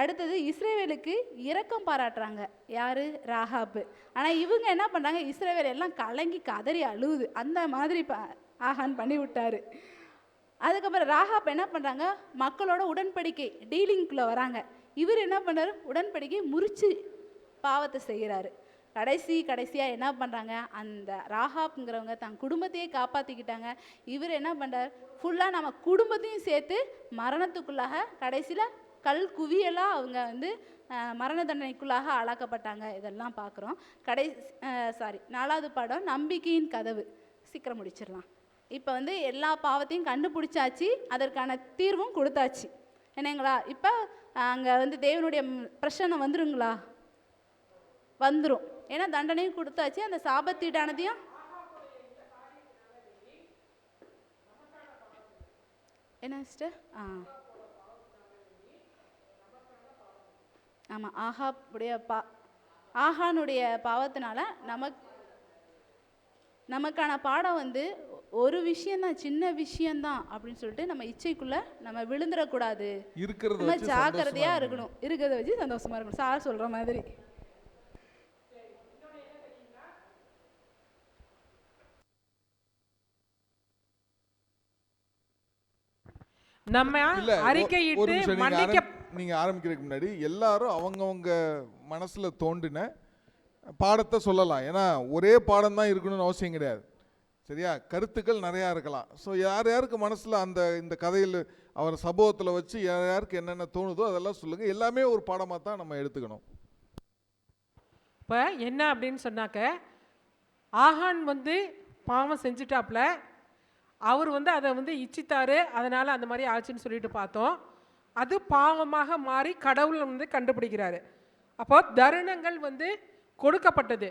அடுத்தது இஸ்ரேவேலுக்கு இரக்கம் பாராட்டுறாங்க. யார், ராகாப்பு. ஆனால் இவங்க என்ன பண்ணுறாங்க, இஸ்ரேவேல் எல்லாம் கலங்கி கதறி அழுவுது. அந்த மாதிரி ஆகான் பண்ணி விட்டார். அதுக்கப்புறம் ராகாப் என்ன பண்ணுறாங்க, மக்களோட உடன்படிக்கை டீலிங்குள்ளே வராங்க. இவர் என்ன பண்ணுறாரு, உடன்படிக்கை முறிச்சு பாவத்தை செய்கிறாரு. கடைசியாக என்ன பண்ணுறாங்க, அந்த ராகாப்ங்கிறவங்க தன் குடும்பத்தையே காப்பாற்றிக்கிட்டாங்க. இவர் என்ன பண்ணுறார், ஃபுல்லாக நம்ம குடும்பத்தையும் சேர்த்து மரணத்துக்குள்ளாக கடைசியில் கல் குவியலாக அவங்க வந்து மரண தண்டனைக்குள்ளாக ஆளாக்கப்பட்டாங்க. இதெல்லாம் பார்க்குறோம். 4வது பாடம் நம்பிக்கையின் கதவு. சீக்கிரம் முடிச்சிடலாம். இப்போ வந்து எல்லா பாவத்தையும் கண்டுபிடிச்சாச்சு, அதற்கான தீர்வும் கொடுத்தாச்சு என்னங்களா. இப்போ அங்கே வந்து தேவனுடைய பிரச்சனை வந்துருங்களா, வந்துடும். ஏன்னா தண்டனையும் கொடுத்தாச்சு, அந்த சாபத்தீடானதையும் என்ன சிஸ்டர்? ஆமாம், ஆகானுடைய பாவத்தினால நமக்கான பாடம் வந்து ஒரு விஷயந்தான், சின்ன விஷயந்தான் அப்படின்னு சொல்லிட்டு நம்ம இச்சைக்குள்ள நம்ம விழுந்துடக்கூடாது. நம்ம ஜாக்கிரதையா இருக்கணும், இருக்கிறத வச்சு சந்தோஷமா இருக்கணும். சார் சொல்ற மாதிரி. நம்ம அறிக்கையிட்டு நீங்க ஆரம்பிக்கிறதுக்கு முன்னாடி எல்லாரும் அவங்கவங்க மனசுல தோண்டின பாடத்தை சொல்லலாம். ஏன்னா ஒரே பாடம் தான் இருக்கணும்னு அவசியம் கிடையாது. சரியா? கருத்துக்கள் நிறையா இருக்கலாம். ஸோ யார் யாருக்கு மனசில் இந்த கதையில் அவர் சம்பவத்தில் வச்சு யார் யாருக்கு என்னென்ன தோணுதோ அதெல்லாம் சொல்லுங்கள். எல்லாமே ஒரு பாடமாக தான் நம்ம எடுத்துக்கணும். இப்போ என்ன அப்படின்னு சொன்னாக்க, ஆகான் வந்து பாவம் செஞ்சுட்டாப்புல, அவர் வந்து அதை வந்து இச்சித்தாரு, அதனால் அந்த மாதிரி ஆச்சுன்னு சொல்லிட்டு பார்த்தோம். அது பாவமாக மாறி கடவுள் வந்து கண்டுபிடிக்கிறாரு. அப்போ தருணங்கள் வந்து கொடுக்கப்பட்டது.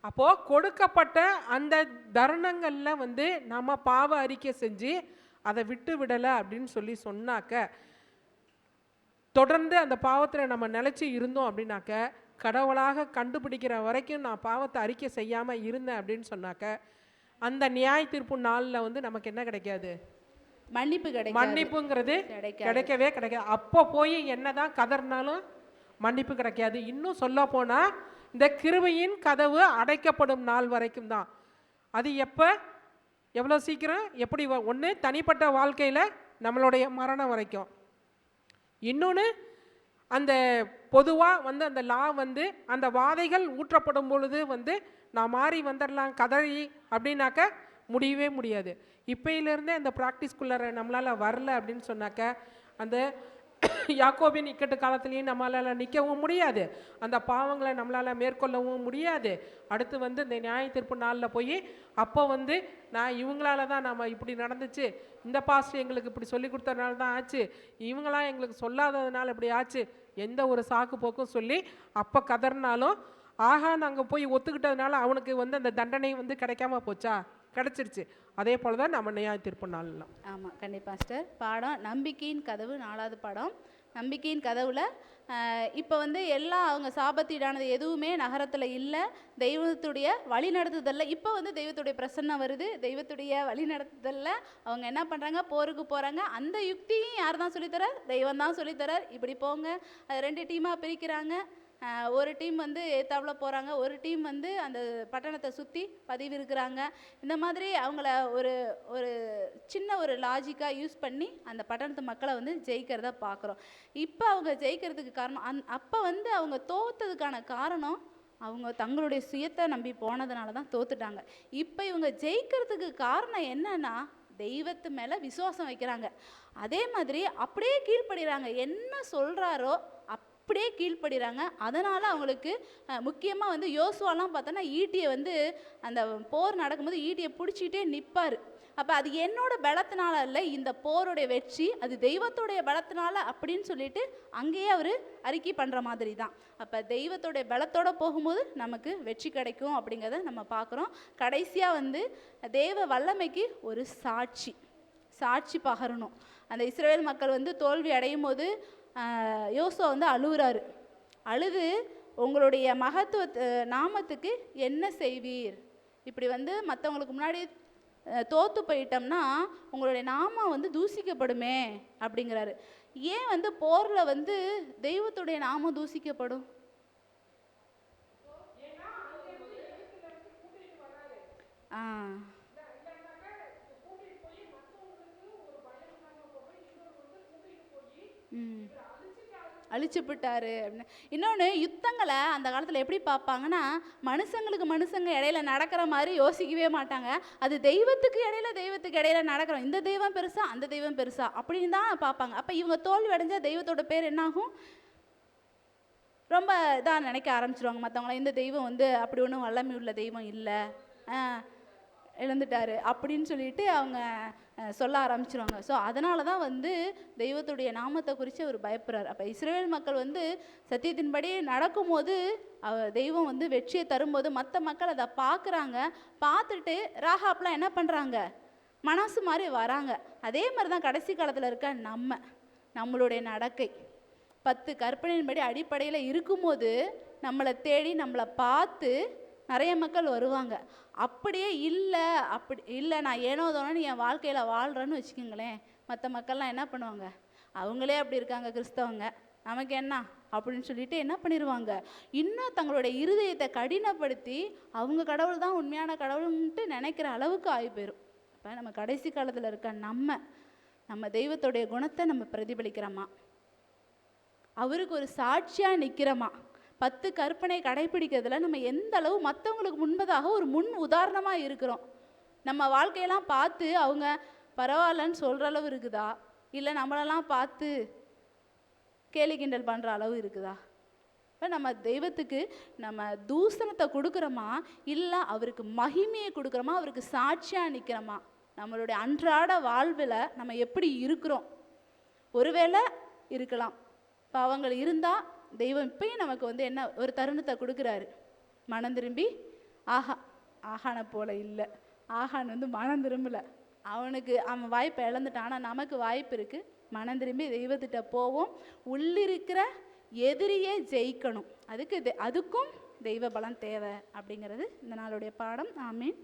அப்போது கொடுக்கப்பட்ட அந்த தருணங்களில் வந்து நம்ம பாவ அறிக்கை செஞ்சு அதை விட்டு விடலை அப்படின்னு சொன்னாக்க, தொடர்ந்து அந்த பாவத்தில் நம்ம நிலச்சி இருந்தோம் அப்படின்னாக்க, கடவுளாக கண்டுபிடிக்கிற வரைக்கும் நான் பாவத்தை அறிக்கை செய்யாமல் இருந்தேன் அப்படின்னு சொன்னாக்க, அந்த நியாய தீர்ப்பு நாளில் வந்து நமக்கு என்ன கிடைக்காது? மன்னிப்புங்கிறது கிடைக்கவே கிடைக்காது. அப்போ போய் என்னதான் கதறினாலும் மன்னிப்பு கிடைக்காது. இன்னும் சொல்ல போனால் இந்த கிருபையின் கதவு அடைக்கப்படும் நாள் வரைக்கும் தான். அது எவ்வளோ சீக்கிரம், எப்படி? ஒன்று தனிப்பட்ட வாழ்க்கையில் நம்மளுடைய மரணம் வரைக்கும், இன்னொன்று அந்த பொதுவாக வந்து அந்த லா வந்து அந்த வாதைகள் ஊற்றப்படும் பொழுது வந்து நான் மாறி வந்துடலாம் கதறி அப்படின்னாக்க முடியவே முடியாது. இப்போயிலேருந்தே அந்த ப்ராக்டிஸ்குள்ளார நம்மளால் வரல அப்படின்னு சொன்னாக்க, அந்த யாக்கோபின் இக்கட்டு காலத்துலேயும் நம்மளால் நிற்கவும் முடியாது, அந்த பாவங்களை நம்மளால் மேற்கொள்ளவும் முடியாது. அடுத்து வந்து இந்த நியாய தீர்ப்பு நாளில் போய் அப்போ வந்து நான் இவங்களால தான் நம்ம இப்படி நடந்துச்சு, இந்த பாஸ்ட் எங்களுக்கு இப்படி சொல்லி கொடுத்ததுனால தான் ஆச்சு, இவங்களாம் எங்களுக்கு சொல்லாததுனால இப்படி ஆச்சு, எந்த ஒரு சாக்கு போக்கும் சொல்லி அப்போ கதறினாலும், ஆகா நாங்கள் போய் ஒத்துக்கிட்டதுனால அவனுக்கு வந்து அந்த தண்டனை வந்து கிடைக்காம போச்சா? கிடச்சிருச்சு. அதே போல் தான் நம்ம நியாய தீர்ப்பு நாள்லாம். ஆமாம், கண்டிப்பாக சிஸ்டர். பாடம் நம்பிக்கையின் கதவு, 4வது பாடம் நம்பிக்கையின் கதவுல இப்போ வந்து எல்லாம் அவங்க சாபத்தீடானது எதுவுமே நகரத்தில் இல்லை. தெய்வத்துடைய வழி நடத்துதலில் இப்போ வந்து தெய்வத்துடைய பிரசன்னம் வருது. தெய்வத்துடைய வழி நடத்துதலில் அவங்க என்ன பண்ணுறாங்க? போருக்கு போகிறாங்க. அந்த யுக்தியும் யார் தான் சொல்லித்தரார்? தெய்வம் தான் சொல்லித்தரார். இப்படி போங்க. அது 2 டீமாக பிரிக்கிறாங்க. ஒரு டீம் வந்து ஏத்தாப்புல போகிறாங்க, ஒரு டீம் வந்து அந்த பட்டணத்தை சுற்றி பதிவிருக்கிறாங்க. இந்த மாதிரி அவங்கள ஒரு சின்ன ஒரு லாஜிக்காக யூஸ் பண்ணி அந்த பட்டணத்து மக்களை வந்து ஜெயிக்கிறத பார்க்குறோம். இப்போ அவங்க ஜெயிக்கிறதுக்கு காரணம் அப்போ வந்து அவங்க தோற்றதுக்கான காரணம் அவங்க தங்களுடைய சுயத்தை நம்பி போனதுனால தான் தோத்துட்டாங்க. இப்போ இவங்க ஜெயிக்கிறதுக்கு காரணம் என்னன்னா, தெய்வத்து மேலே விசுவாசம் வைக்கிறாங்க. அதே மாதிரி அப்படியே கீழ்ப்படுகிறாங்க. என்ன சொல்கிறாரோ அப்படியே கீழ்ப்படுகிறாங்க. அதனால் அவங்களுக்கு முக்கியமாக வந்து யோசுவாலாம் பார்த்தோன்னா ஈட்டியை வந்து அந்த போர் நடக்கும்போது ஈட்டியை பிடிச்சிக்கிட்டே நிற்பார். அப்போ அது என்னோட பலத்தினால இல்லை, இந்த போருடைய வெற்றி அது தெய்வத்தோடைய பலத்தினால அப்படின்னு சொல்லிட்டு அங்கேயே அவர் அறிக்கை பண்ணுற மாதிரி தான். அப்போ தெய்வத்தோடைய பலத்தோடு போகும்போது நமக்கு வெற்றி கிடைக்கும் அப்படிங்கிறத நம்ம பார்க்குறோம். கடைசியாக வந்து தெய்வ வல்லமைக்கு ஒரு சாட்சி பகரணும். அந்த இஸ்ரவேல் மக்கள் வந்து தோல்வி அடையும் போது யோசுவா வந்து அழுகுறாரு. அழுது உங்களுடைய மகத்துவ நாமத்துக்கு என்ன செய்வீர்? இப்படி வந்து மற்றவங்களுக்கு முன்னாடி தோத்து போயிட்டோம்னா உங்களுடைய நாமம் வந்து தூசிக்கப்படுமே அப்படிங்கிறாரு. ஏன் வந்து போரில் வந்து தெய்வத்துடைய நாமம் தூசிக்கப்படும்? அழிச்சுப்பிட்டாரு அப்படின்னு. இன்னொன்று, யுத்தங்களை அந்த காலத்தில் எப்படி பார்ப்பாங்கன்னா, மனுஷங்க இடையில நடக்கிற மாதிரி யோசிக்கவே மாட்டாங்க. அது தெய்வத்துக்கு இடையில நடக்கிறோம், இந்த தெய்வம் பெருசா அந்த தெய்வம் பெருசா அப்படின்னு தான் பார்ப்பாங்க. அப்போ இவங்க தோல்வி அடைஞ்சால் தெய்வத்தோட பேர் என்னாகும்? ரொம்ப இதாக நினைக்க ஆரம்பிச்சிருவாங்க மற்றவங்களாம். இந்த தெய்வம் வந்து அப்படி ஒன்றும் வல்லமை உள்ள தெய்வம் இல்லை, இழந்துட்டாரு அப்படின்னு சொல்லிட்டு அவங்க சொல்ல ஆரம்பிச்சிருவாங்க. ஸோ அதனால தான் வந்து தெய்வத்துடைய நாமத்தை குறித்து அவர் பயப்படுறார். அப்போ இஸ்ரவேல் மக்கள் வந்து சத்தியத்தின்படி நடக்கும்போது தெய்வம் வந்து வெற்றியை தரும்போது மற்ற மக்கள் அதை பார்க்குறாங்க. பார்த்துட்டு ராகாப்லாம் என்ன பண்ணுறாங்க? மனசு மாதிரி வராங்க. அதே மாதிரி தான் கடைசி காலத்தில் இருக்க நம்மளுடைய நடக்கை 10 கற்பனையின்படி அடிப்படையில் இருக்கும்போது நம்மளை தேடி நம்மளை பார்த்து நிறைய மக்கள் வருவாங்க. அப்படியே இல்லை நான் ஏனோ தானோன்னு என் வாழ்க்கையில் வாழ்கிறேன்னு வச்சுக்கோங்களேன், மற்ற மக்கள்லாம் என்ன பண்ணுவாங்க, அவங்களே அப்படி இருக்காங்க கிறிஸ்தவங்க, நமக்கு என்ன அப்படின்னு சொல்லிட்டு என்ன பண்ணிடுவாங்க, இன்னும் தங்களுடைய இருதயத்தை கடினப்படுத்தி அவங்க கடவுள் தான் உண்மையான கடவுள்ன்ட்டு நினைக்கிற அளவுக்கு ஆகி போயிடும். இப்போ நம்ம கடைசி காலத்தில் இருக்க நம்ம தெய்வத்துடைய குணத்தை நம்ம பிரதிபலிக்கிறோமா, அவருக்கு ஒரு சாட்சியாக நிற்கிறோமா, 10 கற்பனை கடைப்பிடிக்கிறதுல நம்ம எந்த அளவு மற்றவங்களுக்கு முன்பதாக ஒரு முன் உதாரணமாக இருக்கிறோம். நம்ம வாழ்க்கையெல்லாம் பார்த்து அவங்க பரவாயில்லன்னு சொல்கிற அளவு இருக்குதா, இல்லை நம்மளெல்லாம் பார்த்து கேலி கிண்டல் பண்ணுற அளவு இருக்குதா? இப்போ நம்ம தெய்வத்துக்கு நம்ம தூசணத்தை கொடுக்குறோமா, இல்லை அவருக்கு மகிமையை கொடுக்குறோமா, அவருக்கு சாட்சியாக நிற்கிறோமா? நம்மளுடைய அன்றாட வாழ்வில் நம்ம எப்படி இருக்கிறோம்? ஒருவேளை இருக்கலாம் பாவங்கள் இருந்தால் தெய்வம் இப்பயும் நமக்கு வந்து என்ன ஒரு தருணத்தை கொடுக்குறாரு, மனம் திரும்பி ஆகானை போல இல்லை, ஆகான் வந்து மனம் திரும்பலை, அவன் வாய்ப்பை இழந்துட்டான். ஆனால் நமக்கு வாய்ப்பு இருக்குது, மனம் திரும்பி தெய்வத்திட்ட போவோம், உள்ளிருக்கிற எதிரியே ஜெயிக்கணும். அதுக்கும் தெய்வ பலம் தேவை அப்படிங்கிறது இந்த நாளுடைய பாடம். ஆமீன்.